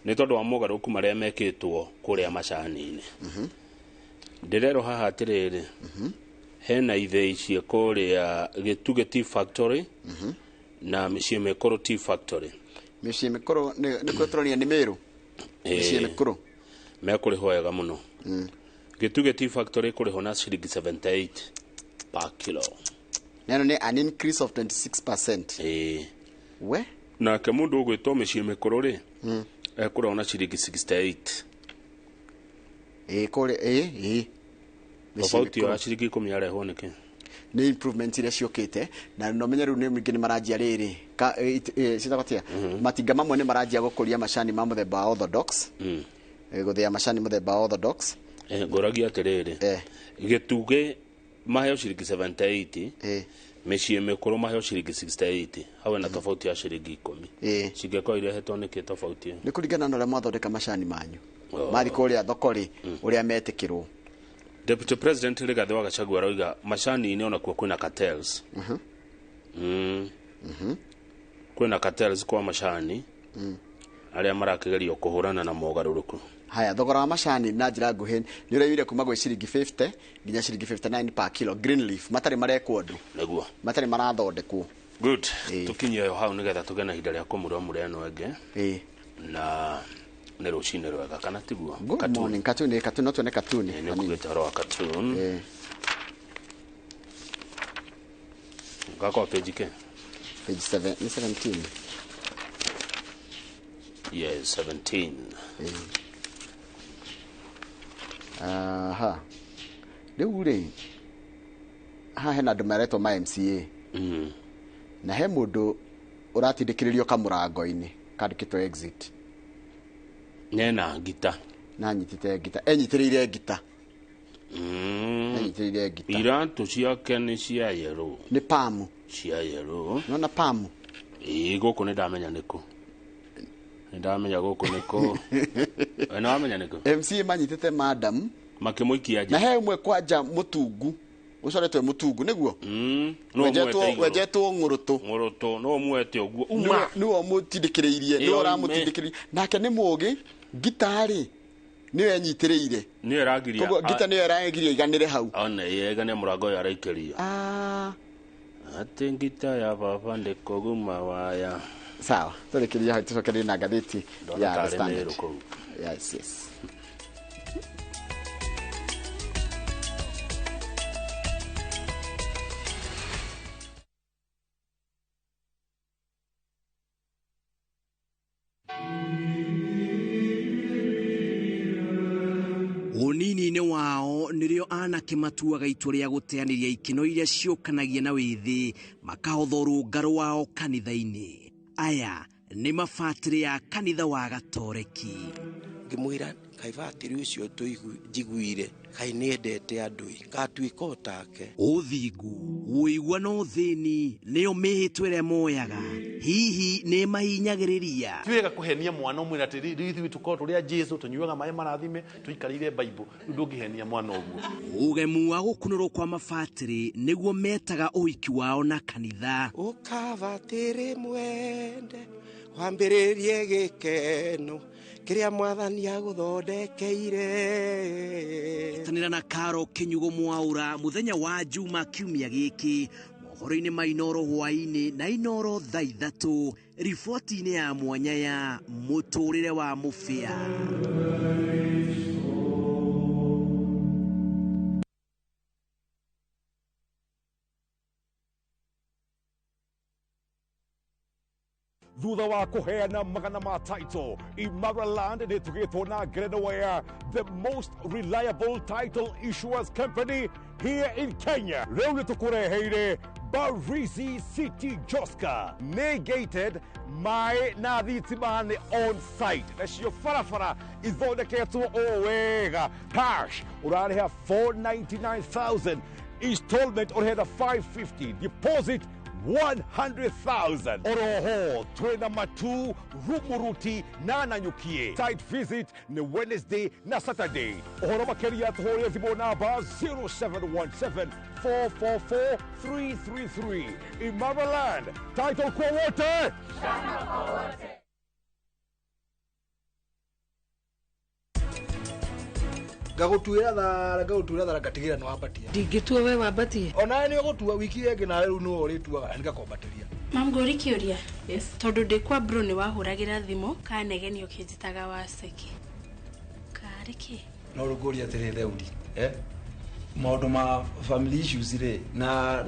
nĩ tondũ wa mogarũrũku marĩa mekĩtwo kũrĩa macani-inĩ ndĩrerwo haha atĩrĩrĩ hena ithĩi cia kũrĩa Gĩtugĩ Tea Factory na mĩciĩ mĩkũrũ Tea Factory mĩciĩ mĩkũrũ nĩkuo tũronia nĩ Mĩrũ mĩciĩ mĩkũrũ mekũrĩhwo wega mũno Gĩtugĩ Tea Factory kũrĩhwo na ciringi 78 per kilo neno nĩ an increase of 26% we nake mũndũ ũgwĩtwo mĩciĩ mĩkũrũ rĩ ekũrĩhwo na ciringi 68 tofauti ya ciringi 10 yarehwo nĩkĩ nĩ improvement iria ciũkĩte na no menye rĩu nĩ mingĩ nĩ maranjia rĩrĩ citagotia matinga mamwe nĩ maranjia gũkũria macani ma mũthemba wa orthodox gũthĩa macani mũthemba wa orthodox ngoragia atĩrĩrĩ Gĩtugĩ maheo ciringi 78 mĩciĩ mĩkũrũ maheo ciringi 68 hau na tofauti ya ciringi 10 cingĩkorwo irehetwo nĩkĩ tofauti nĩ kũringana na ũrĩa mwathondeka macani manyu mathi kũrĩa thoko rĩ ũrĩa metĩkĩrwo Deputy President Rigathi wa Gachagua aroiga macani-inĩ ona kuo kwĩna cartels kwĩna cartels kwa macani arĩa marakĩgerio kũhũrana na mogarũrũku haya thogora wa macani na njĩra nguhĩ nĩ ũreyire kuma gwĩ ciringi 50 nginya ciringi 59 per kilo green leaf matarĩ marekwo ũndũ nĩguo matarĩ marathondekwo good tukinyie hau nĩgetha tũgĩe na ihinda rĩa kũmuramura ĩno ĩngĩ na nĩ rũcinĩ rwega kana tiguo good morning katuni no tuone katuni nĩ kũgĩte ũhoro wa katuni ngakwa page ke page 7 ni 17 yes 17 aha rĩu rĩ haha hena andũ maretwo ma MCA na he mũndũ ũratindĩkĩrĩrio kamũrango-inĩ kandĩkĩtwo exit nena ngita na nyitĩte ngita enyitĩrĩire ngita enyitĩrĩire ngita iratũ ciake nĩ cia yellow nĩ pamu cia yellow nona pamu gũkũ nĩ ndamenya nĩkũ ndamenya gũkũ nĩkũ nĩ wamenya nĩkũ MCA manyitĩte madam makĩmũikia nja na he ũmwe kwanja mũtungu ũcoretwo mũtungu nĩguo wenjetwo ngũrũtũ no mwete ũguo uma nĩwe mũtindĩkĩrĩirie nĩwe ũramũtindĩkĩrĩirie nake nĩ mũgĩ gitarĩ nĩwe enyitĩrĩire nĩwe ĩragiria koguo gita nĩwe ĩragiria iganĩre hau ona igane mũrango ũyũ araikĩrio atĩ ngita ya baba ndĩkũguma waya sawa tũrĩkĩria hau tũcokerie na ngathĩti ya Standard yes unini-inĩ wao nĩrĩo anake matuaga itua rĩa gũteanĩria ikeno iria ciũkanagia na wĩthĩ makahotha ũrũngarũ wao kanitha-inĩ aya nĩ mabatĩrĩ ya kanitha wa Gatoreki ngimwira kaivatiri ucio njiguire kai niendete andui ngatuika otake uthingu uigwa no thini nio mihitwa ria moyaga hihi ni mahinyagiriria tiwega kuhenia mwana umwe ati rithi tukoro turia Jesu tunyuaga mai marathime tuikarire Bible ndungihenia mwana oguo ugemu wa gukunurwo kwa mabatiri niguo metaga uhiki wao na kanitha ukavatiri mwende wambiririe gikeno kiria mwathani aguthondekeire tanira na Karo Kinyugo Mwaura muthenya wa Juma kiumia giki mohoro-ini ma Inoro hwaini na Inoro thaa 3 riboti-ini ya mwanya ya muturire wa mufia. Thutha wa kuheana magana ma title Imaraland nĩ tũgĩtwo na ngerenwa ya the most reliable title issuers company here in Kenya. Rĩu nĩ tũkũreheire Barizi City Joska negated maĩ na thitima nĩ on site nacio barabara ithondeketwo o wega. Cash ũrarĩha 499,000, installment ũrĩha 550, deposit 100,000. Oroho, twena matu, rumuruti, na nanyukie. Site visit ni Wednesday na Saturday. Ohoro makeria tuhoria zibo namba 0717 444 333. Imaraland, title kwa wote. Shamba kwa wote. Gagutuira thara gatigira no wabatia ndingitua we wabatie ona ni ugutua wiki yenge na riu no urituaga nika kombatiria mamgori kiuria yes tondu ndi kwa bro ni wahuragira thimu kanegeni ukinjitaga wa seki kariki no rugori atire theuri maundu ma family issues ri na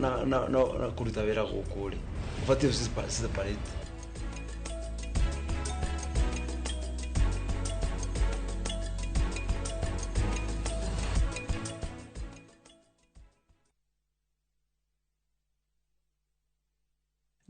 kuruta wira guku ri ubatie separate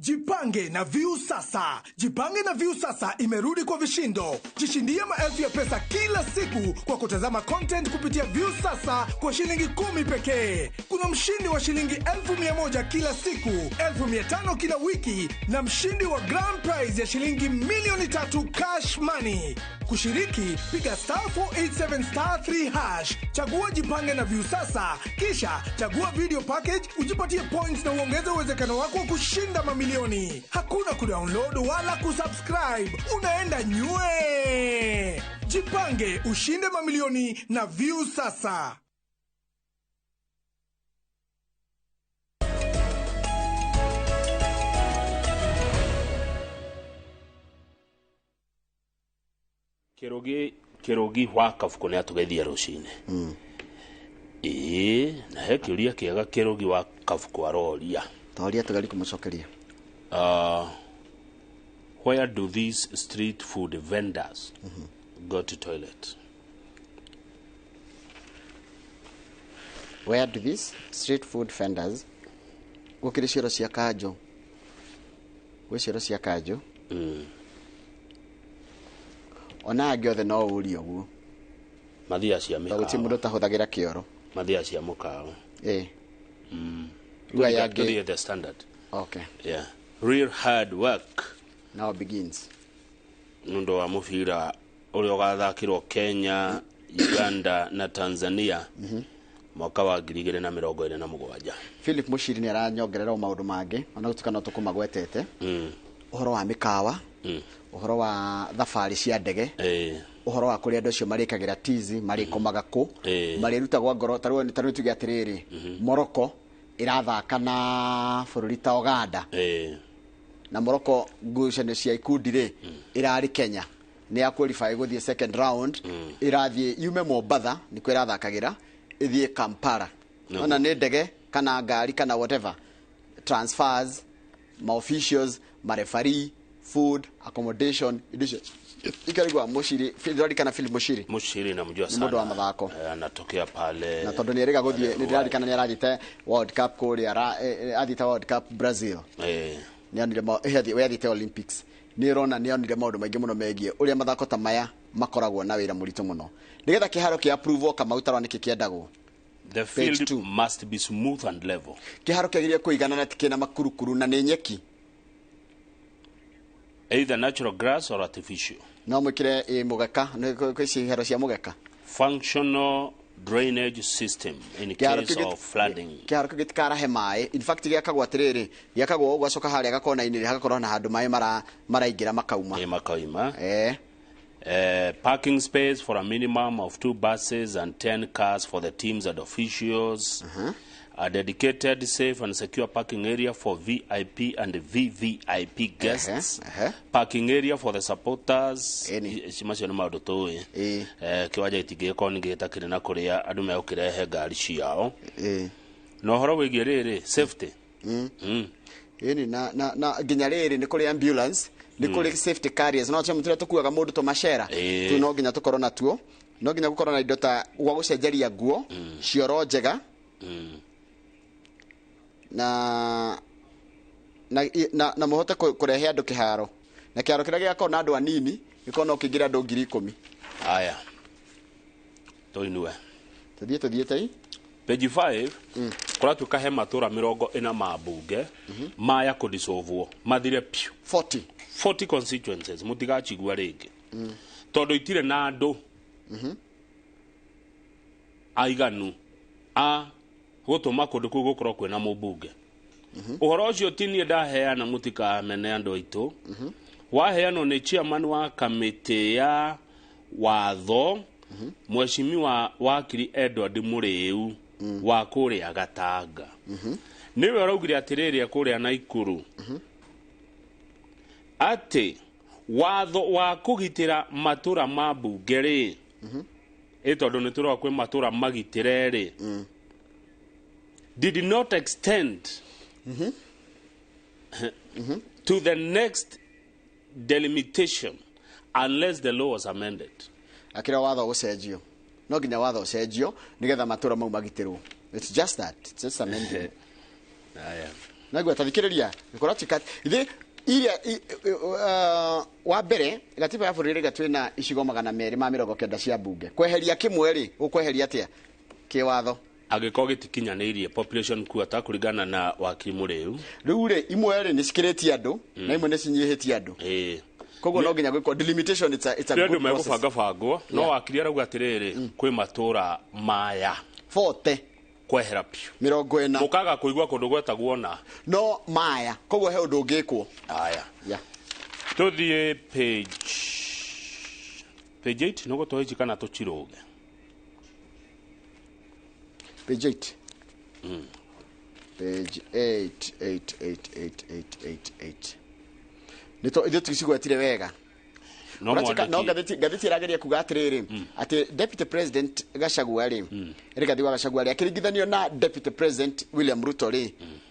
Jipange na View Sasa. Jipange na View Sasa imerudi kwa vishindo. Jishindie maelfu ya pesa kila siku kwa kutazama content kupitia View Sasa kwa shilingi 10 pekee. Kuna mshindi wa shilingi 1,100 kila siku, 1,500 kila wiki na mshindi wa grand prize ya shilingi milioni 3 cash money. Kushiriki, piga *487*3#. Chagua Jipange na View Sasa, kisha chagua video package, ujipatie points na uongeze uwezekano wako wa kushinda mamilioni. Hakuna kudownload wala kusubscribe. Unaenda nywe. Jipange, ushinde mamilioni na View Sasa. Kirogi wa kafuko ne atugethia rucine na he kiuria kiega Kirogi wa kafuko aroria toria tugali kumucokeria where do these street food vendors go to toilet? Where do these street food vendors gukiri ciro cia kanjo gwiciro cia kanjo ona giothe no uri oguo mathia cia mikao tawuti mundu tahuthagira kioro mathia cia mukao Rua yake to the standard. Okay. Yeah. Real hard work now begins. Nundo wa mufira uri ugathakirwo Kenya, Uganda na Tanzania mwaka wa 2027. Philip Mushiri ni aranyongerera maundu mangi ona gutukana tukumagwetete uhoro wa mikawa uhoro wa thafari cia ndege uhoro wa kuria andu acio marikagira tizi marikomaga ku marirutagwa ngoro taru tuge atiriri Morocco irathaka na bururi ta Uganda na Morocco ngucanio cia ikundi ri irari Kenya ni ya qualify guthie second round irathie yume Mombasa niko irathakagira ithie Kampala ona ni ndege kana ngari kana whatever transfers ma officials ma referee food accommodation edition ikarigwa Mushiri Federali kana Philip Mushiri namjua sana mudo wa mathako anatokea pale na tondu ni erega guthie ni Federali kana ni aragite World Cup kuri athita World Cup Brazil ni anire we athite Olympics nä rona nä onire maå ndå maingä må no megiä å rä a mathako ta maya makoragwo na wä ra må ritå må no nä getha kä haro kä approve Kamau tarwa nä kä kä endagwo The field must be smooth and level. kä haro kä agä kå igana na tikä na makurukuru na nä nyeki Either natural grass or artificial. no mwä kä re må geka kwä cihero cia må geka Functional drainage system in case of flooding. kä haro kä gä tikarahe maä in fact gä akagwo atä rä rä gä akagwo å gacoka harä a gakona-inä hagakorwo na handå maä maraingä ra makauma Makaima. Parking space for a minimum of 2 buses and 10 cars for the teams and officials. A dedicated, safe and secure parking area for VIP and VVIP guests. Parking area for the supporters. Macio nä maå ndå tå ä kä wanja gä tingä korwo nä gä ta kä rä na kå rä a andå megå kä rehe ngari ciao na å horo wä giä rä rä safety na nginya rä rä nä kå rä ambulance nä kå rä safety carriers no cia må tå rä a tå kuaga må ndå tå macera tu no nginya tå korwo natuo no nginya gå korwo na indo ta gwa gå cenjeria nguo cioro njega na må hote kå rehe andå kä haro na kä haro kä rä a gä gakorwo na andå anini gä korwo no kä ingä ra andå 10,000 aya tå inue tå thiä tei page 5 kå ratuä ka he matå ra 40 ma mbunge maya kå ndicåvwo mathire piu 40 constituencies må tigacigua rä ngä tondå itirä na andå aiganu a gå tå ma kå ndå kå gå korwo kwä na må mbunge å horo å cio ti niä ndaheana må tikamene andå aitå waheanwo nä chairman wa kamĩtĩ ya watho mweshimiwa wakiri Edward Mũrĩu wa kũrĩa Gatanga nĩwe ũraugire atĩrĩrĩ kũrĩa Naikuru atĩ watho wa kũgitĩra matũra ma mbunge rĩ tondũ nĩ tũrona kwĩ matũra magitĩre rĩ did not extend to the next delimitation unless the law was amended. Akira watho ũcenjio no nginya watho ũcenjio nigetha matũra mau magitirwo. It's just that, it's just amendment. Na gwa tathikĩrĩria gĩkorwo tikat ithe iria wa mbere gatiba ya bũrũri gatwĩ na icigo 290 cia mbunge kweheria kĩmwe rĩ ũkweheria atĩa kĩwatho agĩkorwo gĩtikinyanĩirie population quota kũringana na wakiri Mũrĩu rĩu rĩ imwe rĩ nĩ cikĩrĩtie andũ na imwe nĩ cinyihĩtie andũ koguo no nginya gwĩkwo delimitation it's a good process megũbanga bangwo no wakiri arauga atĩrĩrĩ kwĩ matũra maya 40 kwehera piu 40 ũkaga kũigua kũndũ gwetagwo na no maya koguo he ũndũ ũngĩkwo aya tũthiĩ page 8 no gũtũhe kana tũciroge page 8 page 8 nito ithu tucigwetire wega no gathĩti ĩrageria kuga atĩrĩrĩ atĩ deputy president Gachagua rĩ Rigathi wa Gachagua rĩ akĩringithanio na deputy president William Ruto rĩ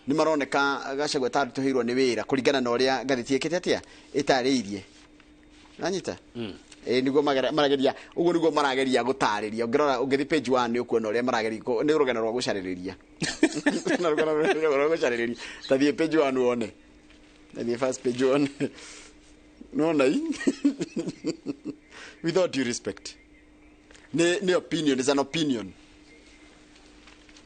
nĩ maroneka Gachagua tarutĩirwo nĩ wĩra kũringana na ũrĩa gathĩti ĩkĩte atĩa ĩtarĩirie nanyita niguo marageria uguo niguo marageria gutarĩria ũngĩrora ũngĩthi page 1 nĩ ũkuona ũrĩa marageria nĩ rũgano rwa gũcarĩrĩria na rũgano rwa gũcarĩrĩria tathie page 1 wone tathie first page 1 no nai without due respect the opinion is an opinion.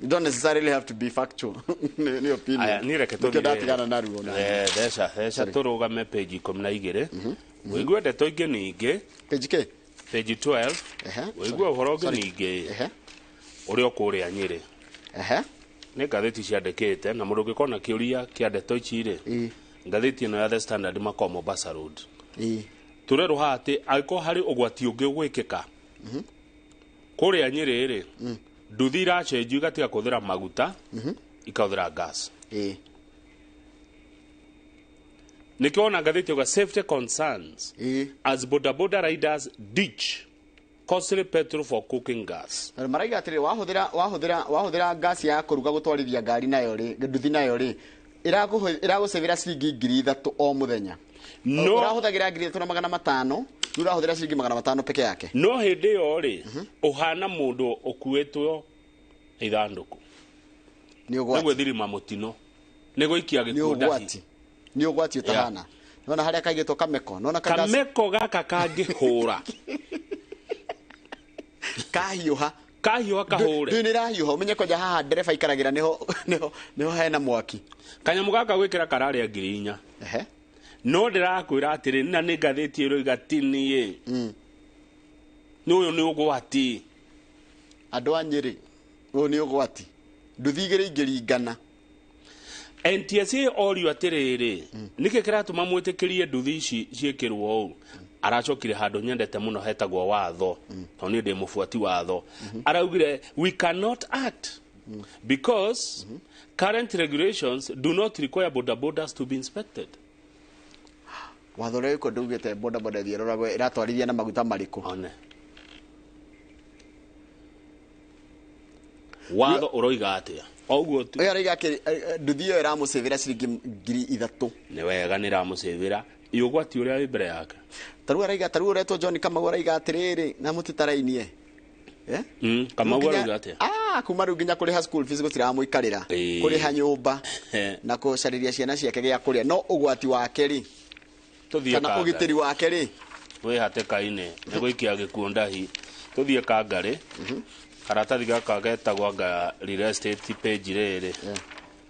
You don't necessarily have to be factual. Ni opinion. Aya ni reke to ndatigana na ruo na thesha turugame page 12 wigwe ndeto ingĩ ningĩ page 12 wigwe ũhoro ũngĩ ningĩ ũrĩa ũkũrĩa Nyĩrĩ nĩ ngathĩti ciandĩkĩte na mũndũ ũngĩkorwo na kĩũria kĩa ndeto ici rĩ ngathĩti ĩno ya The Standard makao Mombasa Road turerwo haha atĩ angĩkorwo harĩ ũgwati ũngĩ gwĩkĩka kũrĩa Nyĩrĩ rĩ nduthi iracenjio igatiga kũhũthĩra maguta ikahũthĩra gas nikiona ngathĩti ya safety concerns as boda riders ditch costly petrol for cooking gas. Maraiga atĩrĩ wahũthĩra gas ya kũruga gũtwarithia ngari nayo rĩ nduthi nayo rĩ iragũcevĩra ciringi 3,000 o mũthenya no ũrahũthagĩra 3,500 urahũthĩra ciringi 500 peke yake no hĩndĩ ĩyo rĩ ũhana mũndũ ũkuĩtwo ithandũkũ nĩguo thirima mũtino nĩguo ikia gĩkuũ nĩ ũgwati ũtahana nona haria kaigitwo kameko nona kameko gaka kangihura kahiuha kahore ndu nirahiuha umenye koja haha ndereba ikaragira niho hena mwaki kanyamu gaka gwikira karari ngirinya no ndirakwira atiri na ni ngathĩti ĩro igatini ni uyu ni ugwati andu a Nyeri uyu ni ugwati nduthigire ingiringana NTSA orio atiriri nike kiratuma mwitikirie nduthi ici ciekirwo uu aracokire handu nyendete muno hetagwo watho to ni ndi mufuati watho araugire we cannot act because current regulations do not require border borders to be inspected. Watho rä ko ndugite boda boda thie roragwo iratwarithia na maguta mariku one watho uroiga atia oguo tu oya riga ke nduthi yo iramusevera ciringi 3,000 ni wega ni ramusevera iugwati uria wi mbere yake taru araiga taru uretwo John Kamau araiga atiriri na mutitarainie Kamau araiga atia kuma riu nginya kuri school fees gutiramuikarira kuri ha nyumba na kucariria ciana ciake gya kuria no ugwati wake ri kana ugitiri wake ri we hatekaine ni guikia gikundahi tuthie Kangari karatathi gaka getagwa real estate page riri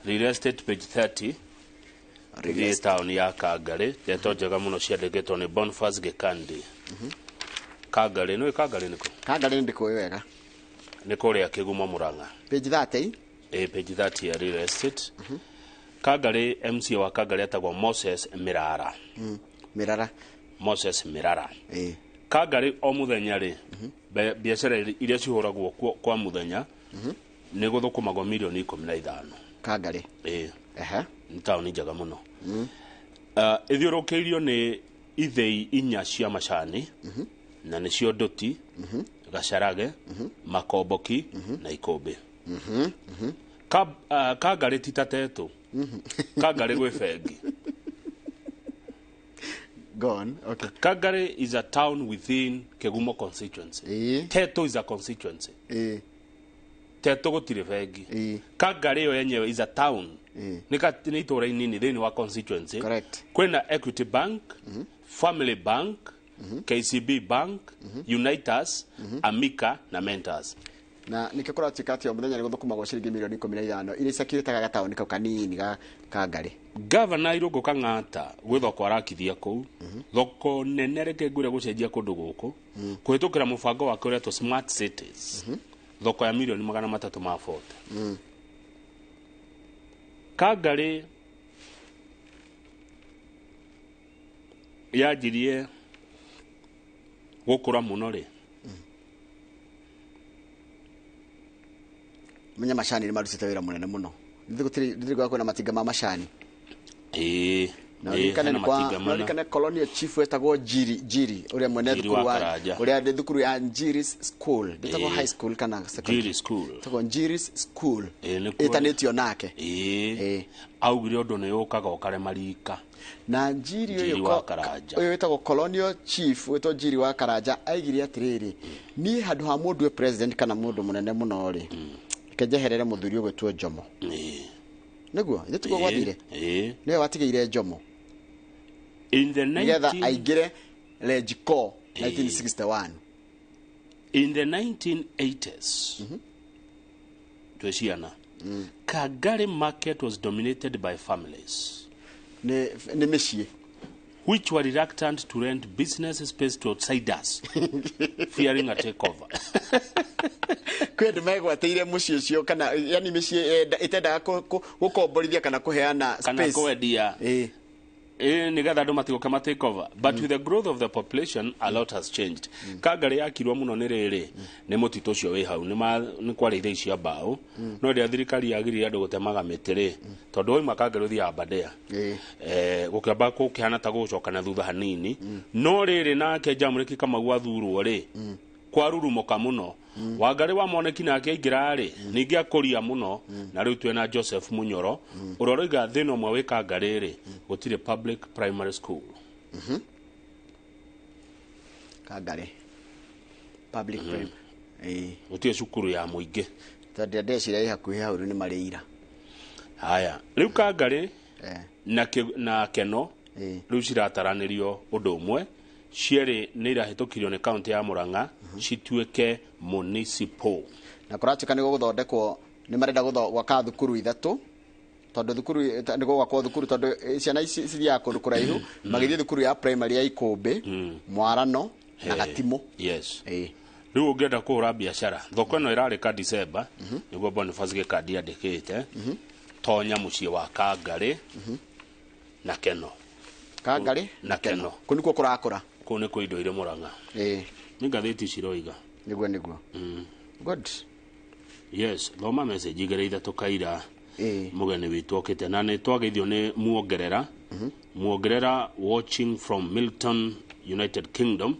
real estate page 30 real town ya Kangari yeto njega muno ciandikitwo ni Boniface Gikandi Kangari no Kangari niko Kangari ndiko wega ni kuria Kigumo Muranga page 30 page 30 ya real estate Kangari MC wa Kangari atagwo Moses Mirara Moses Mirara Kangari o muthenya ri biacara iria cihuragwo kwa muthenya ni guthukumagwo milioni 15 Kangari ni town njega muno ithiurukiirio ni ithei inya cia macani na nicio Nduti Gacarage Makomboki na Ikombe Kangari titatetu Kangari gwe fengi gone okay Kangari is a town within Kigumo constituency Teto is a constituency Teto gutire fengi Kangari yo yenyewe is a town ni itura inini thini wa constituency correct kwina Equity Bank Family Bank KCB Bank Unitas Amica na Mentors na nikikora tikati o muthenya ni guthukumagwo ciringi milioni 15 iria sakiritaga gataoni kau kanini ga Kangari Governor Irungu Kang'ata gwithoko arakithia kuu thoko nene reke ngure gucenjia kundu guku kuhitukira mubango wa kuria to smart cities thoko ya milioni 340 Kangari yajirie gukura muno ri menya macani ni marutite wira munene muno ndiri gwa kwena matinga ma macani na kana colonial chief wetagwo Jiri uria mwene thukuru wa uria thukuru ya Njiri's school ndetagwo high school kana secondary Jiri school ndetagwo Njiri's school itanitio nake augire undu ni ukaga ukare marika na Njiri uyu wetagwo colonial chief wetagwo Jiri wa Karanja aigire atiriri ni handu ha mundu president kana mundu munene muno ri kejeherere muthuri ugwetwo Jomo niguo ithituko gwathire niwe watigeire Jomo in the 19 aigire Legco 1961 in the 1980s tweciana Kangari market was dominated by families ne meshie which were reluctant to rent business space to outsiders fearing a takeover kwendi megwateire mucio cio kana yani meshie itendaga gukomborithia kana kuheana space kana kwendia nigetha andu matigoka ma takeover but with the growth of the population a lot has changed Kangari yakirwo muno ni riri ni mutito ucio wi hau ni kwari ithei cia mbao no ndi thirikari yagirire andu gutemaga mitiri tondu oima Kangari uthia Aberdare gukiamba kukihana ta gucoka na thutha hanini no riri nake Jamuriki Kamau athurwo ri kwarurumoka muno Wangari wa moneki nake aingira ri ningi akuria muno na riu twena Joseph Munyoro uroroiga thino mwe wi Kangari ri gutire public primary school Kangari public primary gutire cukuru ya muingi tondu ndecira ihakuhi hau ni marira haya riu Kangari na Keno riu cirataranĩrio ũndũ ũmwe cierĩ nĩ irahĩtũkirio nĩ kaunti ya Murang'a cituĩke municipal na kũratuĩka nĩ gũthondekwo nĩ marenda gwaka thukuru ithatũ tondu thukuru nĩ gwakwo thukuru tondu ciana ici cithiaga kũndũ kũraihu magĩthiĩ thukuru ya primary ya Ikũmbĩ Mwarano na Gatimo. Yes. Riu ũngĩenda kũhũra biacara thoko ĩno ĩrarĩka December nĩguo Boniface Gĩkandi andĩkĩte tonya mũciĩ wa Kangarĩ na Keno. Kangarĩ na Keno kũ nĩkuo kũrakũra kũ nĩ kũ indo irĩ Murang'a. Nĩ ngathĩti ciroiga nĩguo good. Yes, thoma message igere ithatũ kaira mugeni witũ okĩte na nĩ twageithio nĩ muongerera watching from Milton, United Kingdom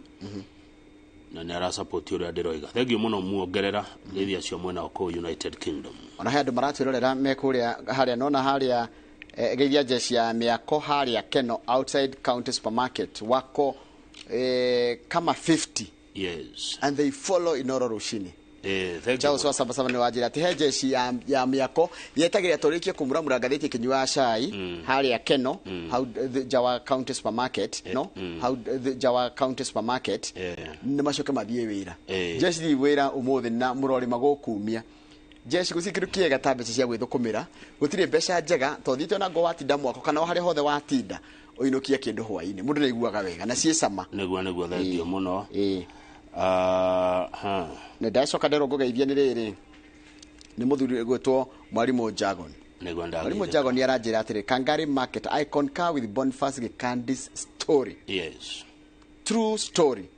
na nĩ arasupport ũrĩa ndĩroiga. Thengiũ mũno muongerera geithia acio mwena wa United Kingdom. Ona he andũ maratwĩrorera me kũrĩa harĩa nona harĩa geithia jeshi ya mĩako harĩa Keno outside county supermarket wako kama 50. Yes. And they follow Inoro Rushini. Chao swa saba ni wajira ati he jeshi ya mĩako yetagĩrĩra tũrĩkie kũmuramura ngathĩti kinyua cai harĩa Keno how Jawa county supermarket how Jawa county supermarket nĩ macoke mathiĩ wĩra jeshi wĩra ũmũthĩ na mũrori magũkumia jeshi gũcikiru kĩega ta mbeca cia gwĩthũkũmĩra gũtirĩ mbeca njega tondhiĩte ona ngo watinda mwako kana harĩa hothe watinda ũinũkia kĩndũ hwaĩ-inĩ mũndũ nĩaiguaga wega na ciĩ cama nĩguo thengio mũno. Nĩ ndacoka ndero ngũgeithia nĩ rĩrĩ nĩ mũthuri gwĩtwo Mwarimũ Jagon. Mwarimũ Jagon aranjĩra atĩrĩ Kangarĩ market I concur with Boniface Gĩkandi's story. Yes. True story.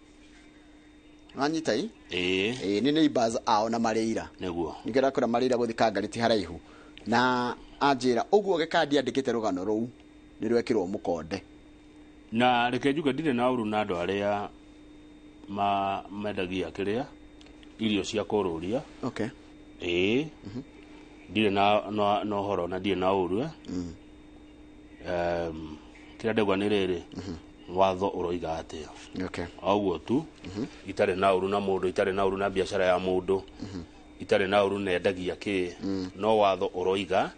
Anyita nĩ neighbors ao na marĩira nĩguo nĩgetha kũra marĩira gũthi Kangarĩ ti haraihu na anjĩra ũguo Gĩkandi andĩkĩte rũgano rũu nĩ rwekĩrwo mũkonde na reke njuge ndirĩ na ũru na andũ arĩa mendagia kĩrĩa irio cia kũrũria. Okay. Ndirĩ na ũhoro na ndirĩ na ũru kĩrĩa ndauga nĩ rĩrĩ watho ũroiga atĩa. Okay. Oguo tu itarĩ na ũru na mũndũ itarĩ na ũru na biacara ya mũndũ itarĩ na ũru nendagia kĩ no watho ũroiga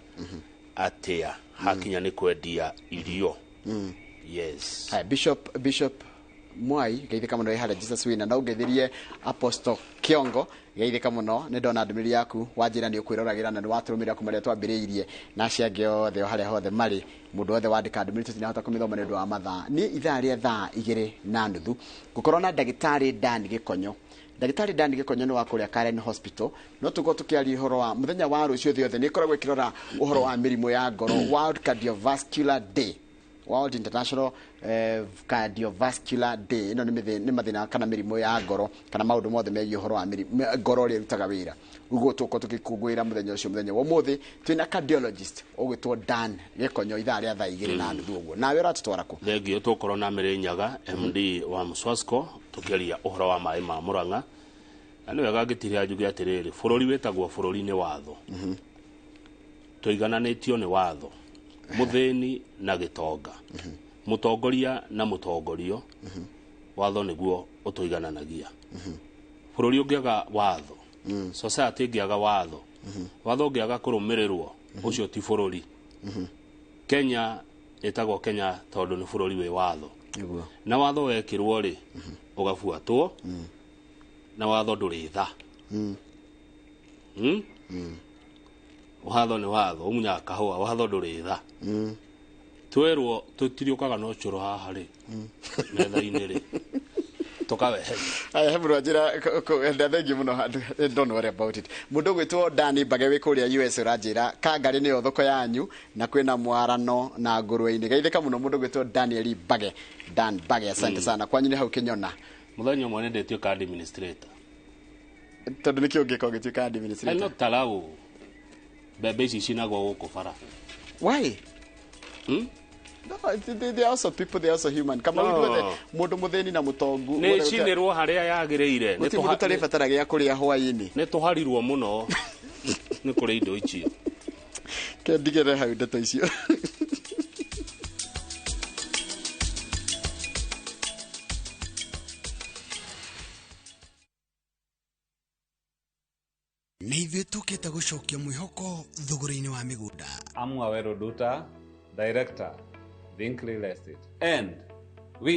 atĩa hakinya nĩ kwendia irio. Yes. Bishop Mwai geithĩka mũno harĩa Jesus Wina na ũngeithirie Apostle Kiongo geithĩka mũno nĩ ndona ndũmĩrĩri yaku wanjĩra nĩ ũkwĩroragĩra na nĩ watũrũmĩrĩra kuma rĩrĩa twambĩrĩirie na acio angĩ othe harĩa hothe marĩ mũndũ wothe wandĩka ndũmĩrĩri tũtinahota kũmĩthoma nĩ ũndũ wa mathaa nĩ ithaa rĩa thaa 2:30 gũkorwo na ndagĩtarĩ Dan Gĩkonyo. Ndagĩtarĩ Dan Gĩkonyo nĩ wa kũrĩa Karen Hospital no tũkorwo tũkĩaria ũhoro wa mũthenya wa rũciũ thĩ yothe nĩ ĩkoragwo ĩkĩrora ũhoro wa mĩrimũ ya ngoro World Cardiovascular Day. World International Cardiovascular Day ino nĩ mathĩna kana mĩrimũ ya ngoro kana maũndũ mothe megiĩ ũhoro wa ngoro ũrĩa ĩrutaga wĩra. Ũguo tũkorwo tũgĩkũngũĩra mũthenya ũcio mũthenya wa ũmũthĩ twĩna cardiologist ũgwĩtwo Dan Gĩkonyo ithaa rĩa thaa 2:30 ũguo nawe ũratũtwara kũ? Thengio tũkorwo na Mĩrĩ Nyaga MD wa Mswasco tũkĩaria ũhoro wa maĩ ma Murang'a na nĩ wega ngĩtiria njuge atĩrĩrĩ bũrũri wĩtagwo bũrũri-inĩ watho tũigananĩtio nĩ watho muthĩni na gĩtonga mũtongoria na mũtongorio watho nĩguo ũtũigananagia bũrũri ũngĩaga watho society ĩngĩaga watho watho ũngĩaga kũrũmĩrĩrwo ũcio ti bũrũri. Kenya ĩtagwo Kenya tondũ nĩ bũrũri wĩ watho na watho wekĩrwo rĩ ũgabuatwo na watho ndũrĩ tha watho nĩ watho ũmunyaga kahũa watho ndũrĩ tha twerwo tũtiriũkaga no cũrũ haha rĩ metha-inĩ rĩ tũkaweheria hebro njĩra thengi mũno don't worry about it. Mũndũ gwĩtwo Dani Mbage wĩ kũrĩa US ũranjĩra Kangarĩ nĩyo thoko yanyu na kwĩna Mwarano na Ngũrwe-inĩ geithĩka mũno mũndũ gwĩtwo Daniel Mbage Dan Mbage asante sana kwanyu nĩ hau Kĩnyona mũthenya ũmwe nĩ ndĩtuĩka administrator tondũ nĩkĩo ũngĩka ũgĩtuĩka administrator no talau mbembe ici cinagwo gũkũ bara. Why? No, they are also people, they are also human. Kama mũndũ mũthĩni na mũtongu nĩ cinĩrwo harĩa yagĩrĩire nĩ tũtarĩ batara gĩa kũrĩa hwaĩ-inĩ nĩ tũharirwo mũno nĩ kũrĩ indo icio kendigere hau ndeto icio. Nĩ ithuĩ tũkĩte gũcokia mwĩhoko thũgũrĩ-inĩ wa mĩgũnda. I'm Awero Duta, Director, Think real estate. And